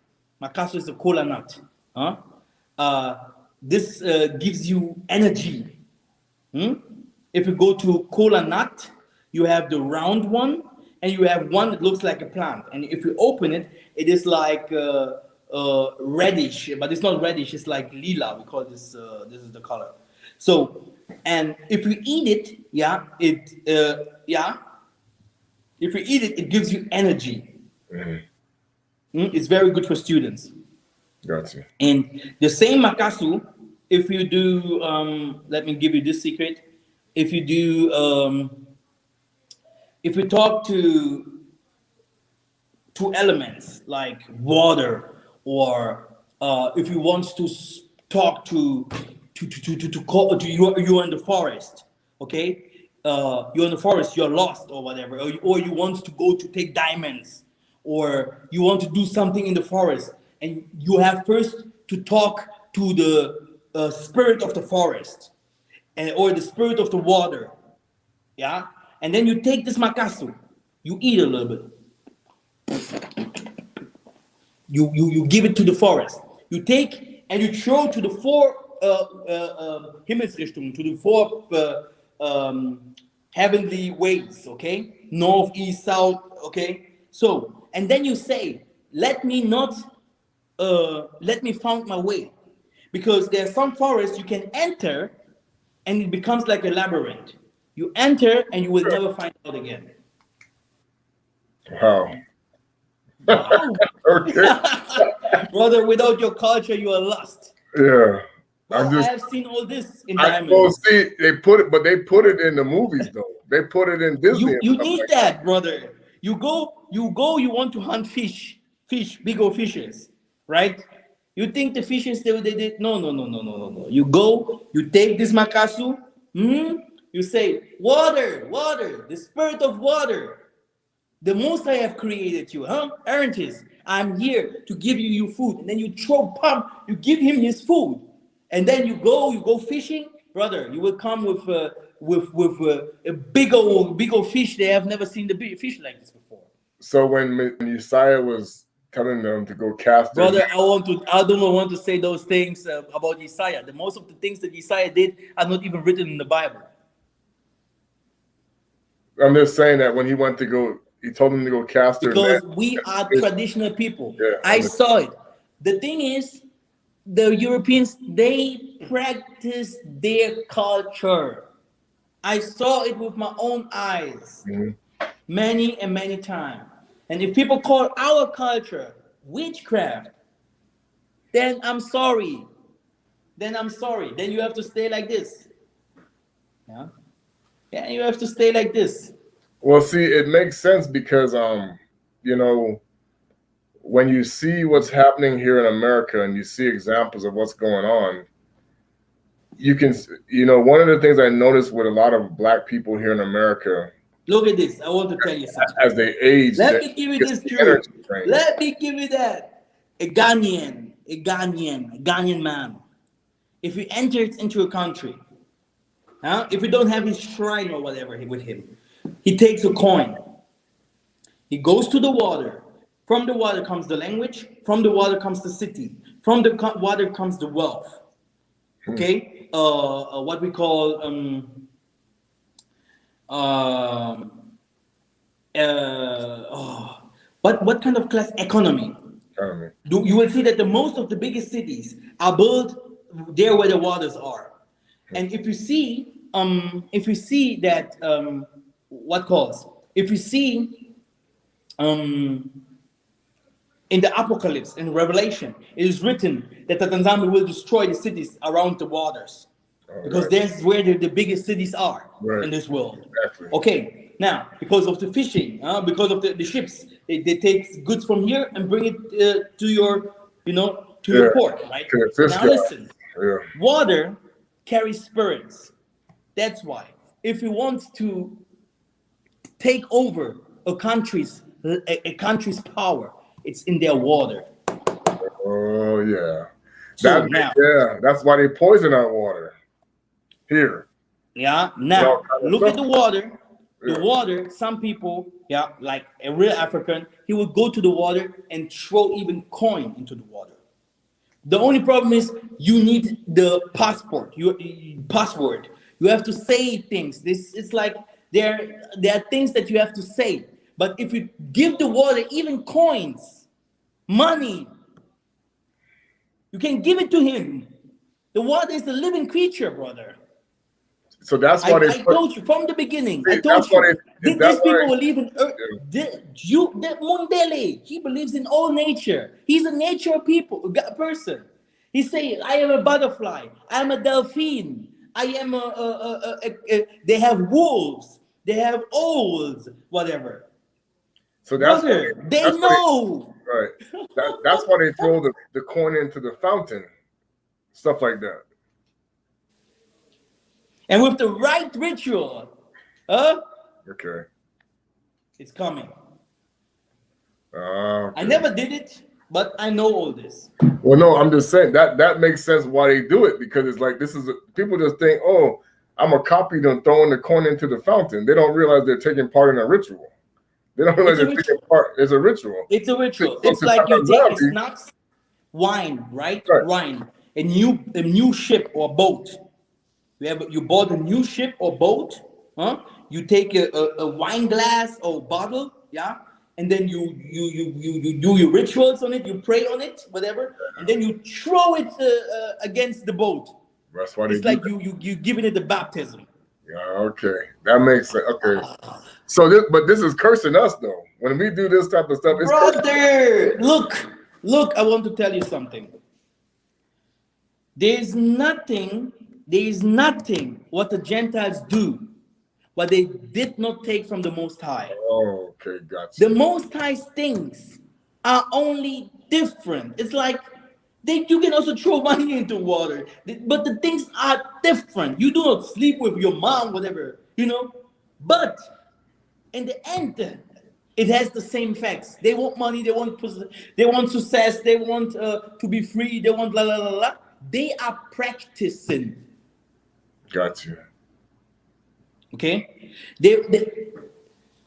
Makasu is a cola nut. This gives you energy. If you go to cola nut, you have the round one, and you have one that looks like a plant. And if you open it, it is like reddish, but it's not reddish. It's like lila. We call this. This is the color. So, and if you eat it, if you eat it, it gives you energy. It's very good for students. Gotcha. And the same makasu, if you do, let me give you this secret. If you do, if you talk to two elements like water, or if you want to talk to you're in the forest, okay? You're in the forest, you're lost or whatever, or you want to go to take diamonds, or you want to do something in the forest, and you have first to talk to the spirit of the forest, or the spirit of the water, yeah? And then you take this makasu, you eat a little bit. You give it to the forest. You take and you throw to the 4 Himmelsrichtungen, to the 4 heavenly ways, okay? North, east, south, okay? So, and then you say, let me find my way. Because there are some forests you can enter and it becomes like a labyrinth. You enter and you will never find out again. Wow. Wow. Okay. Brother, without your culture, you are lost. Yeah. Well, I have seen all this in Well, diamonds. see, they put it in the movies though. They put it in Disney. You need like that, brother. You want to hunt fish, big old fishes, right? You think the fishes they did? No. You go, you take this makasu, you say, water, the spirit of water. The most I have created you, Ernest, I'm here to give you food. And then you you give him his food. And then you go fishing, brother. You will come with a big old fish. They have never seen the big fish like this before. So when Isaiah was telling them to go cast, brother, I don't want to say those things about Isaiah. The most of the things that Isaiah did are not even written in the Bible. I'm just saying that when he went to go, he told them to go cast their because net. We are traditional people. Yeah, I saw it. The thing is, the Europeans, they practice their culture. I saw it with my own eyes many and many times. And if people call our culture witchcraft, then I'm sorry. Then you have to stay like this. Yeah, you have to stay like this. Well, see, it makes sense because, when you see what's happening here in America and you see examples of what's going on, you can, one of the things I noticed with a lot of Black people here in America. Look at this. I want to tell you something. As they age, let me give you this truth. Let me give you that. A Ghanaian man, if he enters into a country, if he don't have his shrine or whatever with him, he takes a coin. He goes to the water. From the water comes the language. From the water comes the city. From the water comes the wealth. Okay? What we call what kind of class? Economy. Economy. You will see that the most of the biggest cities are built there where the waters are. And if you see that if you see in the Apocalypse, in Revelation, it is written that the Tanzania will destroy the cities around the waters. Because that's where the biggest cities are in this world. Exactly. Okay, now, because of the fishing, because of the ships, they take goods from here and bring it to your, your port, right? Now listen, water carries spirits. That's why. If you want to take over a country's power, it's in their water. Oh yeah. So now, that's why they poison our water. Here. Yeah. Now look at the water. The water, some people, like a real African, he will go to the water and throw even coin into the water. The only problem is you need the password. You have to say things. It's like there are things that you have to say. But if you give the water even coins, money, you can give it to him. The water is a living creature, brother. So that's why I told you from the beginning. I told you these people believe in earth. Mundele, he believes in all nature. He's a nature person. He say, "I am a butterfly. I am a delphine. I am They have wolves. They have owls. Whatever." So that's they know. Right. That's why they throw the coin into the fountain, stuff like that. And with the right ritual, okay, it's coming. Okay. I never did it, but I know all this. Well, no, I'm just saying that makes sense why they do it, because it's like people just think, oh, I'm a copy them throwing the coin into the fountain. They don't realize they're taking part in a ritual. They don't realize they're taking part. It's a ritual. It's a ritual. It's like you take a snacks, wine, right? Wine, a new ship or boat. You bought a new ship or boat, You take a wine glass or bottle, and then you do your rituals on it, you pray on it, whatever, and then you throw it against the boat. That's why it's like you giving it the baptism. Yeah, okay, that makes sense. Okay, so this is cursing us though. When we do this type of stuff, it's brother. Look, I want to tell you something. There's nothing what the Gentiles do, what they did not take from the Most High. Oh, okay, gotcha. The Most High's things are only different. It's like you can also throw money into water, but the things are different. You do not sleep with your mom, whatever, But in the end, it has the same facts. They want money. They want success. They want to be free. They want la la la la. They are practicing. Got you. Okay, they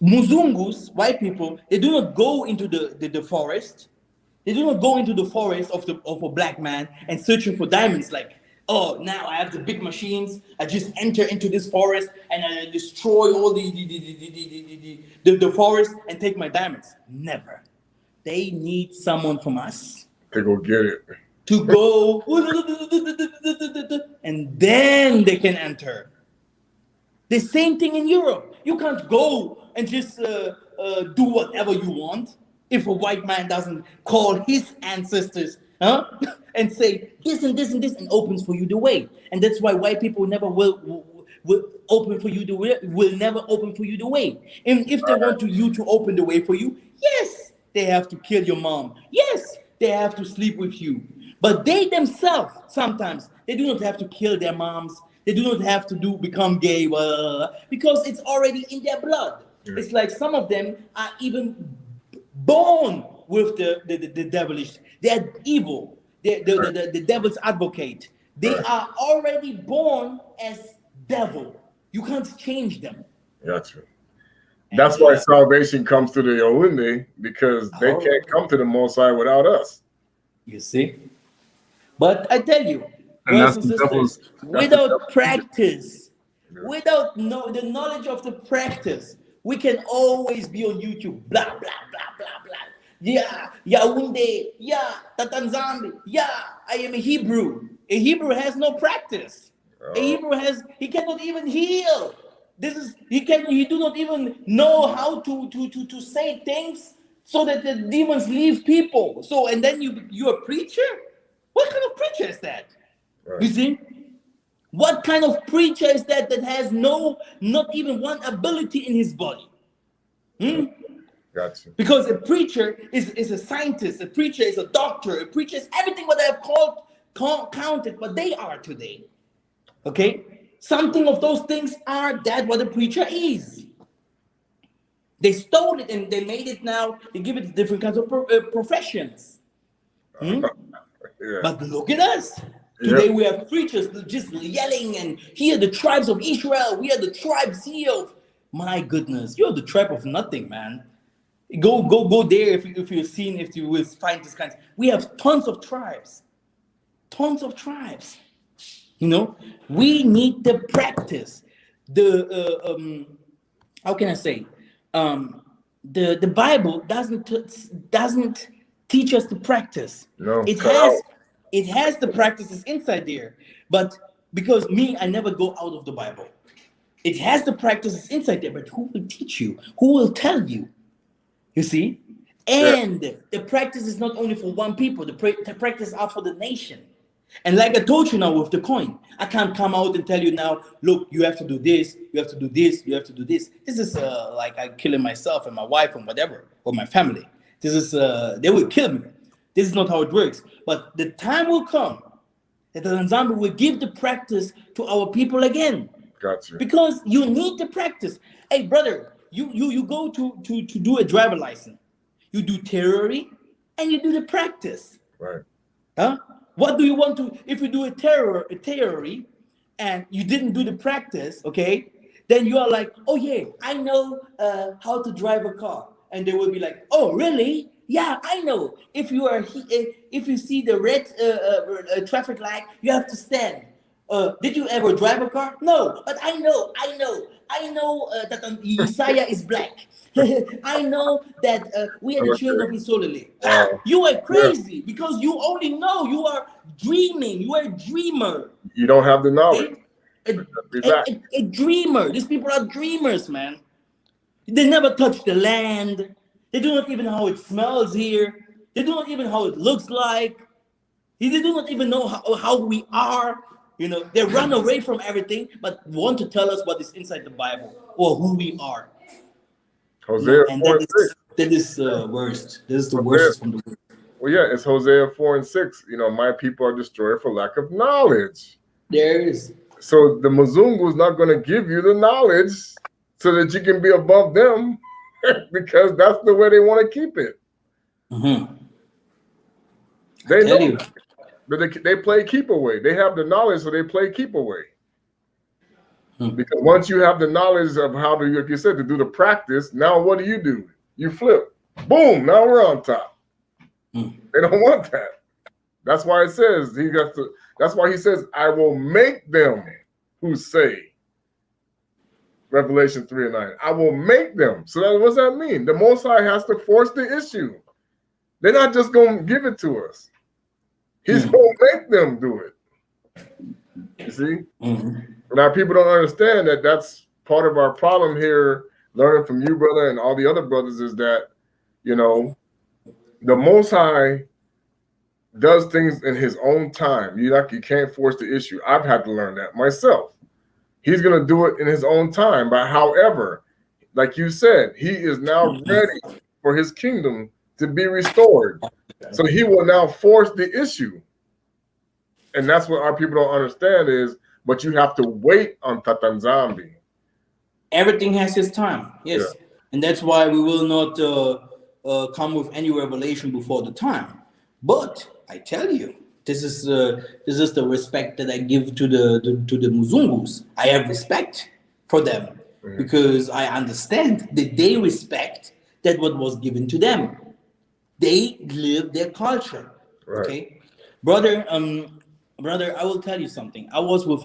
Muzungus, white people, they do not go into the forest. They do not go into the forest of a black man and searching for diamonds. Like, oh, now I have the big machines. I just enter into this forest and I destroy all the forest and take my diamonds. Never. They need someone from us to go get it. To go, and then they can enter. The same thing in Europe. You can't go and just do whatever you want if a white man doesn't call his ancestors and say this and this and this and opens for you the way. And that's why white people never will open for you the way. Will never open for you the way. And if they want you to open the way for you, yes, they have to kill your mom. Yes, they have to sleep with you. But they themselves, sometimes, they do not have to kill their moms. They do not have to become gay, because it's already in their blood. Mm. It's like some of them are even born with the devilish. They're evil. They're the devil's advocate. They are already born as devil. You can't change them. Gotcha. That's why salvation comes to the Yaoundé, because they can't come to the Most High without us. You see? But I tell you, brothers and sisters, without practice, without the knowledge of the practice, we can always be on YouTube, blah, blah, blah, blah, blah. Yeah, Yaoundé, yeah, Tatanzambi, yeah, I am a Hebrew. A Hebrew has no practice. A Hebrew he cannot even heal. He do not even know how to say things so that the demons leave people. So, and then you're a preacher? What kind of preacher is that? You Right. see? What kind of preacher is that has not even one ability in his body? Got you. Because a preacher is a scientist, a preacher is a doctor, a preacher is everything what I've counted what they are today. Okay? Something of those things are that what a preacher is. They stole it and they made it now, they give it different kinds of professions. Yeah. But look at us. Yep. Today we have preachers just yelling and here the tribes of Israel, we are the tribes here of, my goodness, you're the tribe of nothing, man. Go there if you will find this kind. We have tons of tribes. Tons of tribes. You know, we need the practice. How can I say? The Bible doesn't teach us to practice. No. It has the practices inside there, but because me, I never go out of the Bible. It has the practices inside there, but who will teach you? Who will tell you? You see? And the practice is not only for one people, the practice are for the nation. And like I told you now with the coin, I can't come out and tell you now, look, you have to do this, you have to do this, you have to do this. This is like I killing myself and my wife and whatever, or my family. This is, they will kill me. This is not how it works. But the time will come that the Nzambi will give the practice to our people again. Got you. Because you need the practice. Hey, brother, you go to do a driver license. You do theory and you do the practice. Right. Huh? What do you want to, if you do a theory and you didn't do the practice, okay, then you are like, oh yeah, I know how to drive a car. And they will be like, oh really? Yeah, I know. If you see the red traffic light, you have to stand. Did you ever drive a car? No, but I know that Isaiah is black. I know that we are the children of Isolele. You are crazy because you only know, you are dreaming. You are a dreamer. You don't have the knowledge. A dreamer. These people are dreamers, man. They never touch the land. They do not even know how it smells here. They do not even know how it looks like. They do not even know how we are. You know, they run away from everything, but want to tell us what is inside the Bible or who we are. Hosea and 4:6. that is worst. This is the worst from the worst. Well, yeah, it's Hosea 4:6. You know, my people are destroyed for lack of knowledge. There is. So the Mzungu is not going to give you the knowledge so that you can be above them because that's the way they want to keep it. Mm-hmm. They know, but they play keep away. They have the knowledge, so they play keep away. Because once you have the knowledge of how to, like you said, to do the practice, now what do? You flip. Boom, now we're on top. They don't want that. That's why it says that's why he says, I will make them who say. Revelation 3:9. I will make them. So what does that mean? The Most High has to force the issue. They're not just going to give it to us. He's going to make them do it. You see? Now, people don't understand that that's part of our problem here, learning from you, brother, and all the other brothers, is that, you know, the Most High does things in his own time. You can't force the issue. I've had to learn that myself. He's going to do it in his own time. But however, like you said, he is now ready for his kingdom to be restored. So he will now force the issue. And that's what our people don't understand is, but you have to wait on Tatanzambi. Everything has its time. Yes. Yeah. And that's why we will not come with any revelation before the time. But I tell you, this is the respect that I give to the Mzungus. I have respect for them because I understand that they respect that what was given to them. They live their culture. Right. Okay, brother. Brother, I will tell you something. I was with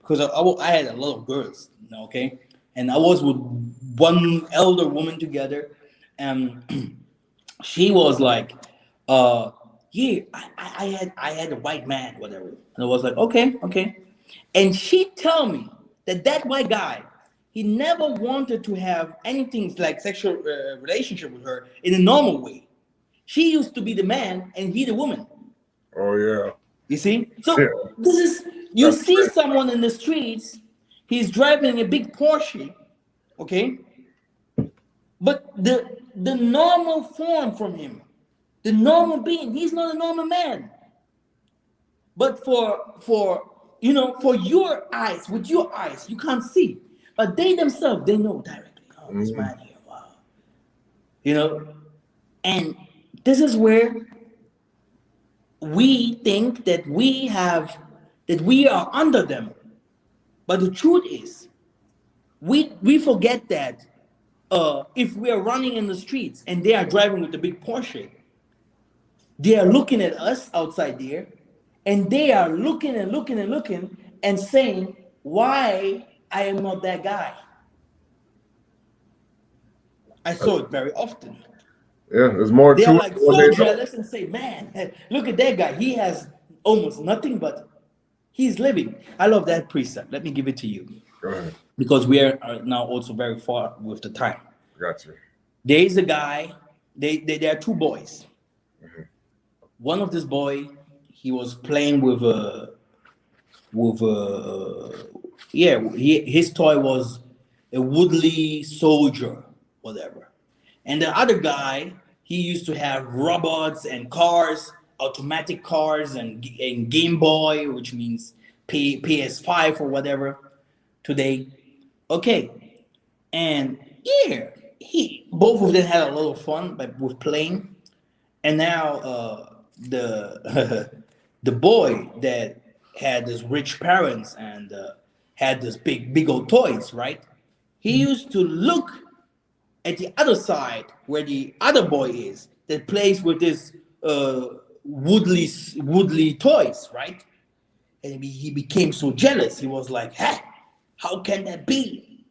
because I had a lot of girls. Okay, and I was with one elder woman together, and she was like, yeah, I had a white man, whatever. And I was like, okay, okay. And she tell me that that white guy, he never wanted to have anything like sexual relationship with her in a normal way. She used to be the man and he the woman. Oh yeah. You see? Yeah. So this is, you That's see crazy. someone in the streets, he's driving a big Porsche, okay? But the normal form from him, the normal being, he's not a normal man. But for for your eyes, with your eyes, you can't see. But they themselves, they know directly. Oh, this Mhm. man here, wow. You know, and this is where we think that we are under them. But the truth is, we forget that if we are running in the streets and they are driving with the big Porsche, they are looking at us outside there, and they are looking and looking and looking and saying, "Why I am not that guy?" I saw it very often. Yeah, there's more They to are it like than what so they know. jealous and say, "Man, look at that guy. He has almost nothing, but he's living." I love that precept. Let me give it to you Go ahead. because we are now also very far with the time. Got you. There is a guy. There are two boys. One of this boy, he was playing with yeah. His toy was a woodly soldier, whatever. And the other guy, he used to have robots and cars, automatic cars, and Game Boy, which means PS5 or whatever today. Okay, and yeah, he both of them had a lot of fun with playing. And now the the boy that had this rich parents and had this big old toys, right? He used to look at the other side where the other boy is that plays with this woodly toys, right? And he became so jealous. He was like, "Hey, how can that be?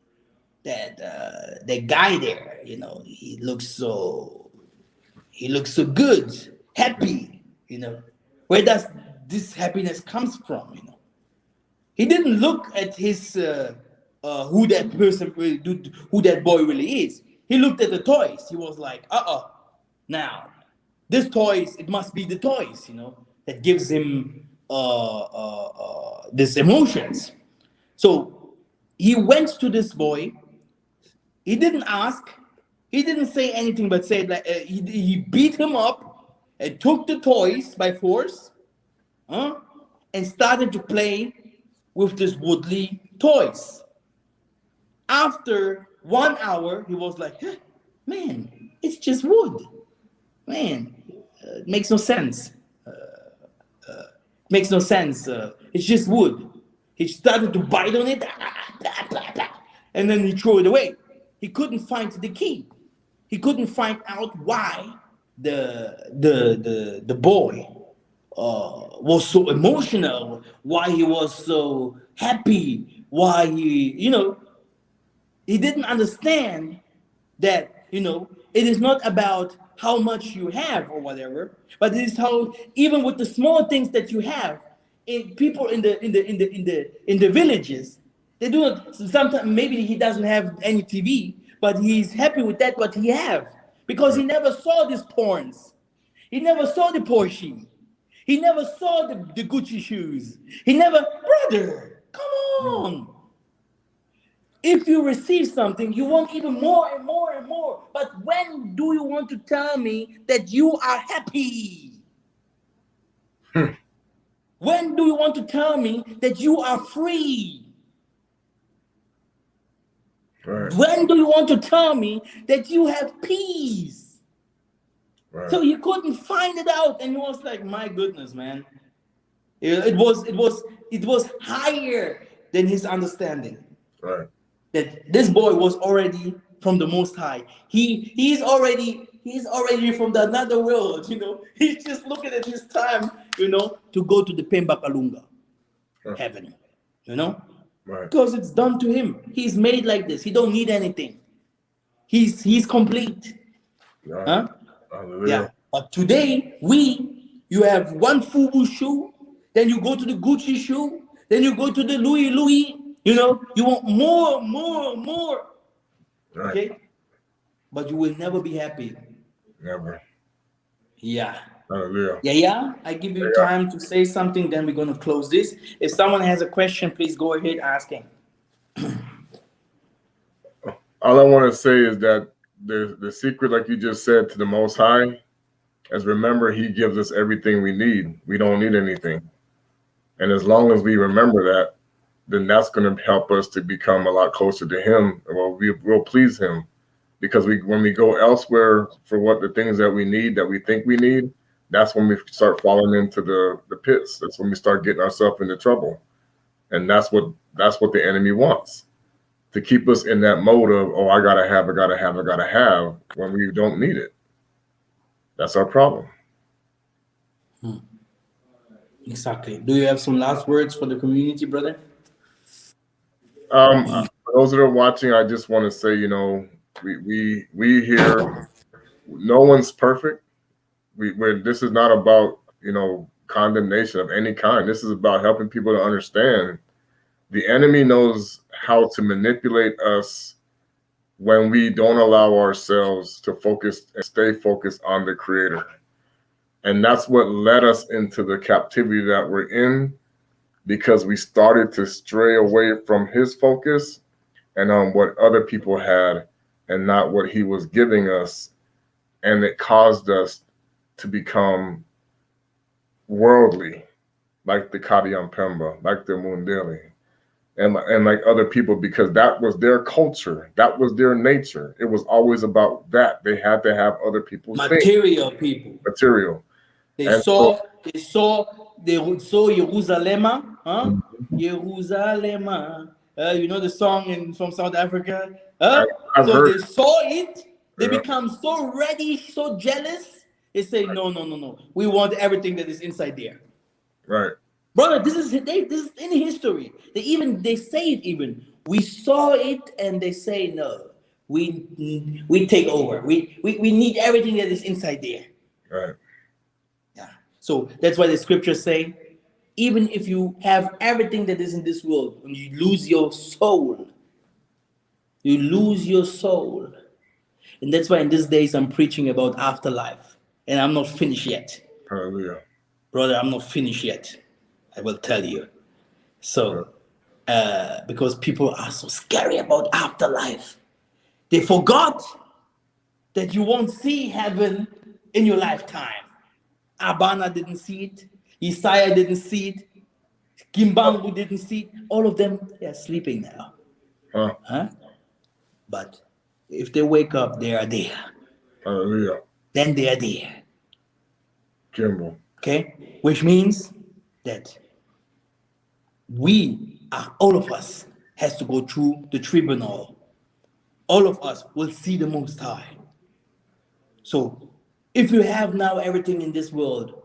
That guy there, he looks so good, happy. Where does this happiness comes from? He didn't look at his who that person who that boy really is. He looked at the toys. He was like, now this toys, it must be the toys, that gives him this emotions. So he went to this boy. He didn't ask. He didn't say anything, but said like he beat him up and took the toys by force, huh? And started to play with this woodly toys. After 1 hour, he was like, "Huh, man, it's just wood. Man, it makes no sense. Makes no sense. It's just wood." He started to bite on it, and then he threw it away. He couldn't find the key. He couldn't find out why the boy was so emotional, why he was so happy, why he didn't understand that it is not about how much you have or whatever, but it is how, even with the small things that you have, people in the villages, they do not, sometimes maybe he doesn't have any TV, but he's happy with that what he have, because he never saw these porns, he never saw the Porsche, he never saw the Gucci shoes, he never, brother, come on. If you receive something, you want even more and more and more. But when do you want to tell me that you are happy? When do you want to tell me that you are free? Right. When do you want to tell me that you have peace? Right. So he couldn't find it out, and he was like, "My goodness, man! It was higher than his understanding." Right. That this boy was already from the Most High. He's already from the another world. He's just looking at his time, to go to the Pemba Kalunga heaven. Right. Because it's done to him. He's made like this. He don't need anything. He's complete. Right. Huh? Hallelujah. Yeah. But today, you have one FUBU shoe, then you go to the Gucci shoe, then you go to the Louis. You know, you want more. Right. Okay? But you will never be happy. Never. Yeah. Hallelujah. Yeah. I give you Yeah. time to say something, then we're going to close this. If someone has a question, please go ahead asking. All I want to say is that the secret, like you just said, to the Most High, is remember He gives us everything we need. We don't need anything. And as long as we remember that, then that's going to help us to become a lot closer to Him. Well, we'll please Him, because when we go elsewhere for what the things that we need, that we think we need, that's when we start falling into the pits. That's when we start getting ourselves into trouble. And that's what the enemy wants, to keep us in that mode of, oh, I gotta have, when we don't need it. That's our problem. Exactly. Do you have some last words for the community, brother? For those that are watching, I just want to say, we here, no one's perfect. This is not about, condemnation of any kind. This is about helping people to understand the enemy knows how to manipulate us when we don't allow ourselves to focus and stay focused on the Creator. And that's what led us into the captivity that we're in, because we started to stray away from His focus and on what other people had and not what He was giving us. And it caused us to become worldly, like the Kadian Pemba, like the Mundili, and like other people, because that was their culture, that was their nature. It was always about that. They had to have other people's Material people. Material. They saw Jerusalem, huh? Jerusalem. You know the song from South Africa? I've So heard they saw it, they Yeah. become so ready, so jealous. They say, no. We want everything that is inside there. Right. Brother, this is in history. They say it even. We saw it and they say no. We take over. We need everything that is inside there. Right. Yeah. So that's why the scriptures say, even if you have everything that is in this world, when you lose your soul, you lose your soul. And that's why in these days I'm preaching about afterlife. And I'm not finished yet. Hallelujah. Brother, I'm not finished yet. I will tell you. So, because people are so scary about afterlife, they forgot that you won't see heaven in your lifetime. Abana didn't see it. Isaiah didn't see it. Kimbangu didn't see it. All of them, they're sleeping now. Huh? But if they wake up, they are there. Hallelujah. Then they are there. Kimball. Okay? Which means that all of us, has to go through the tribunal. All of us will see the Most High. So, if you have now everything in this world,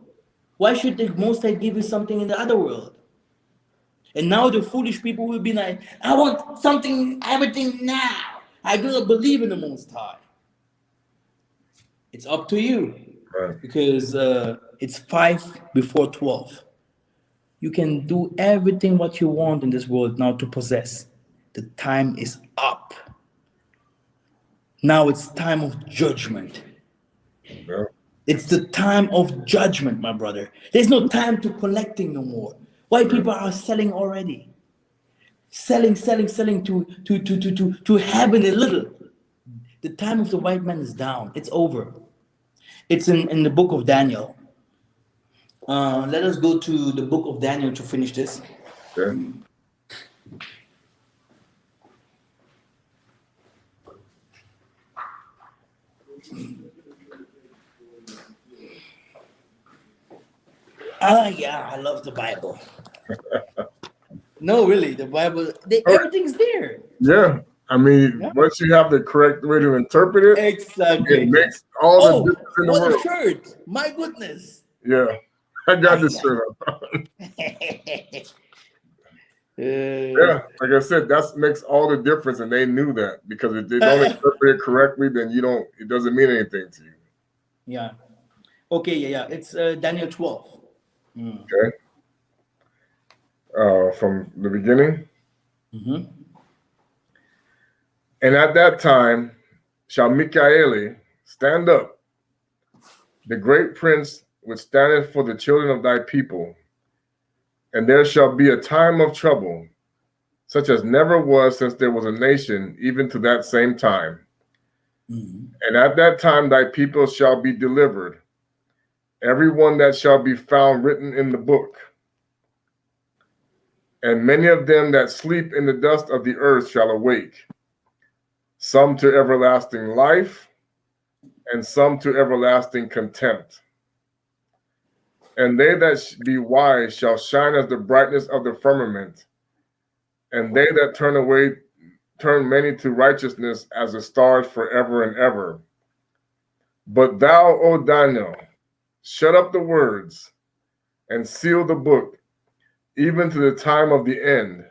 why should the Most High give you something in the other world? And now the foolish people will be like, I want everything now. I do not believe in the Most High. It's up to you. Right. Because it's 5:55. You can do everything what you want in this world now to possess. The time is up. Now it's time of judgment. Yeah. It's the time of judgment, my brother. There's no time to collecting no more. Why people are selling already? Selling to having a little. The time of the white man is down. It's over. It's in the book of Daniel. Let us go to the book of Daniel to finish this. Okay. Yeah, I love the Bible. No, really, the Bible, everything's there. Yeah. I mean, once you have the correct way to interpret it, Exactly. it makes all the difference in the what world. a shirt! My goodness. Yeah. I got this shirt on. Yeah, like I said, that makes all the difference, and they knew that, because if they don't interpret it correctly, then it doesn't mean anything to you. Yeah. Okay. Yeah. It's Daniel 12. Okay. From the beginning. Mm-hmm. And at that time shall Mikhael stand up, the great prince which standeth for the children of thy people, and there shall be a time of trouble, such as never was since there was a nation, even to that same time. Mm-hmm. And at that time thy people shall be delivered, every one that shall be found written in the book. And many of them that sleep in the dust of the earth shall awake, some to everlasting life, and some to everlasting contempt. And they that be wise shall shine as the brightness of the firmament, and they that turn many to righteousness as the stars forever and ever. But thou, O Daniel, shut up the words and seal the book, even to the time of the end.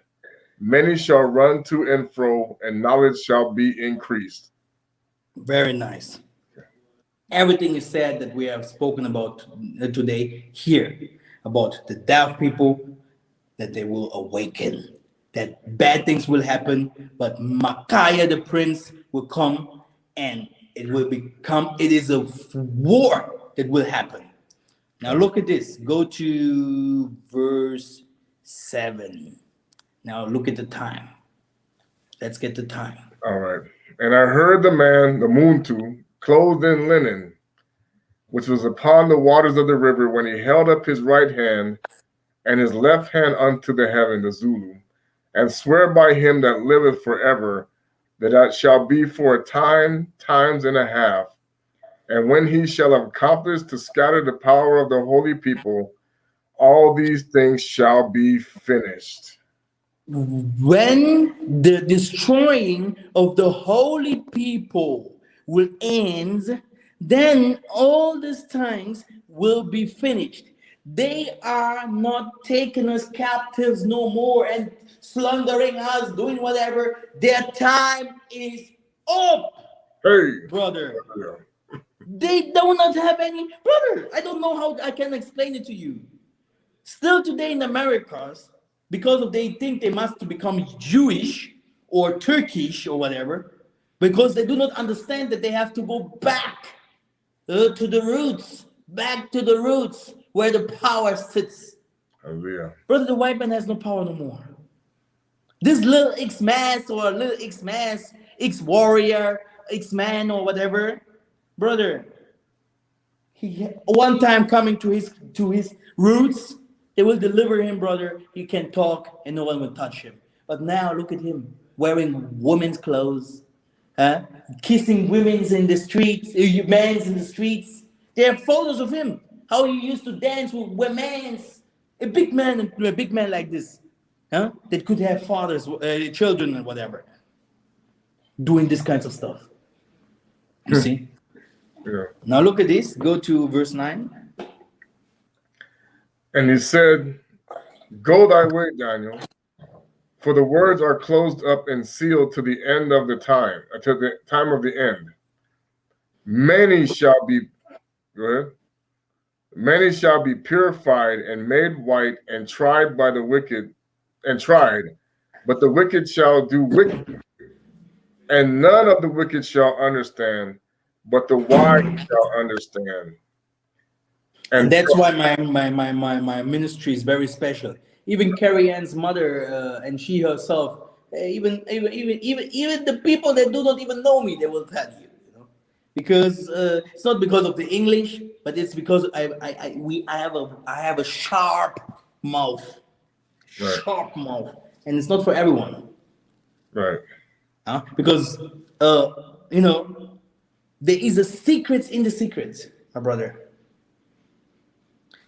Many shall run to and fro, and knowledge shall be increased. Very nice. Everything is said that we have spoken about today here about the deaf people, that they will awaken, that bad things will happen, but Micaiah the prince will come and it is a war that will happen. Now look at this. Go to verse 7. Now look at the time. Let's get the time. All right. And I heard the man, the Muntu, clothed in linen, which was upon the waters of the river, when he held up his right hand and his left hand unto the heaven, the Zulu, and swear by him that liveth forever, that it shall be for a time, times and a half. And when he shall have accomplished to scatter the power of the holy people, all these things shall be finished. When the destroying of the holy people will end, then all these times will be finished. They are not taking us captives no more and slandering us, doing whatever. Their time is up, Hey, brother. yeah. They do not have any, brother. I don't know how I can explain it to you. Still today in Americas, because of they think they must become Jewish or Turkish or whatever, because they do not understand that they have to go back to the roots, back to the roots where the power sits. Hallelujah. Brother, the white man has no power no more. This little X-Mass or little X-Mass, X-Warrior, X-Man or whatever, brother, he one time coming to his roots, they will deliver him, brother. He can talk and no one will touch him. But now look at him wearing women's clothes, kissing women's in the streets, men's in the streets. There are photos of him, how he used to dance with men's, a big man like this, that could have fathers, children, and whatever, doing this kinds of stuff. You see? Yeah. Now look at this. Go to verse 9. And he said, Go thy way, Daniel, for the words are closed up and sealed to the end of the time, to the time of the end. Many shall be good. Many shall be purified and made white and tried by the wicked, but the wicked shall do wicked, and none of the wicked shall understand, but the wise shall understand. And that's why my ministry is very special. Even Carrie Ann's mother and she herself, even the people that do not even know me, they will tell you, because it's not because of the English, but it's because I have a sharp mouth, Right. sharp mouth, and it's not for everyone. Right. Because there is a secret in the secret, my brother.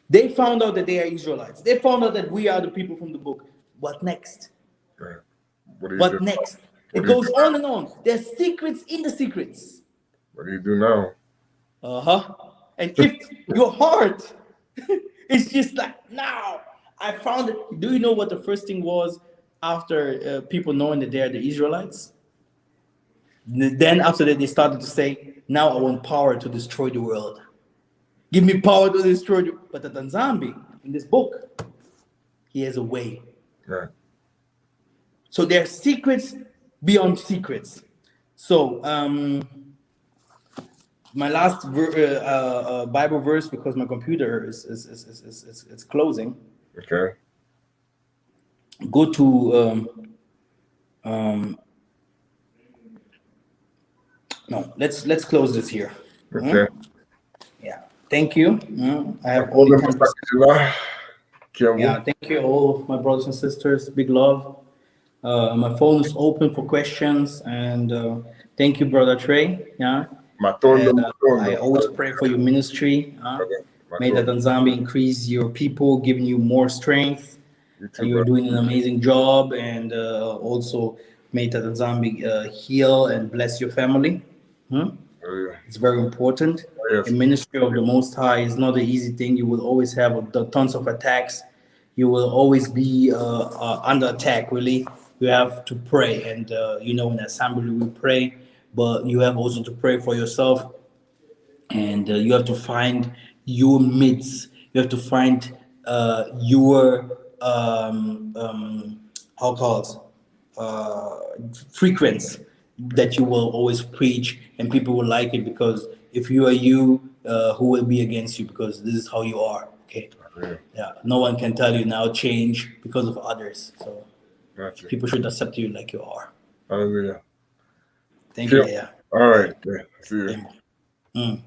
They found out that they are Israelites. They found out that we are the people from the book. What next? Right. What next? It goes on and on. There's secrets in the secrets. What do you do now? And if your heart is just like, now, I found it. Do you know what the first thing was after people knowing that they're the Israelites? Then after that, they started to say, now I want power to destroy the world. Give me power to destroy you. But the Tanzambi, in this book, he has a way. Right. So there are secrets beyond secrets. So my last Bible verse, because my computer is closing. Okay. Go to no. Let's close this here. Okay. Yeah. Thank you. I have only 10%. Yeah. Thank you, all my brothers and sisters. Big love. My phone is open for questions, and thank you, brother Trey. Yeah. And, I always pray for your ministry. May the Tanzania increase your people, giving you more strength. You're doing an amazing job, and also may the Tanzania heal and bless your family. It's very important. The ministry of the Most High is not an easy thing. You will always have tons of attacks. You will always be under attack, really. You have to pray. And, in assembly we pray, but you have also to pray for yourself. And you have to find your midst. You have to find your, how called, frequency that you will always preach, and people will like it, because if you are you, who will be against you? Because this is how you are. Okay. Yeah. No one can tell you now change because of others. So people should accept you like you are. Hallelujah. Thank you. Yeah. All right. Yeah. See you.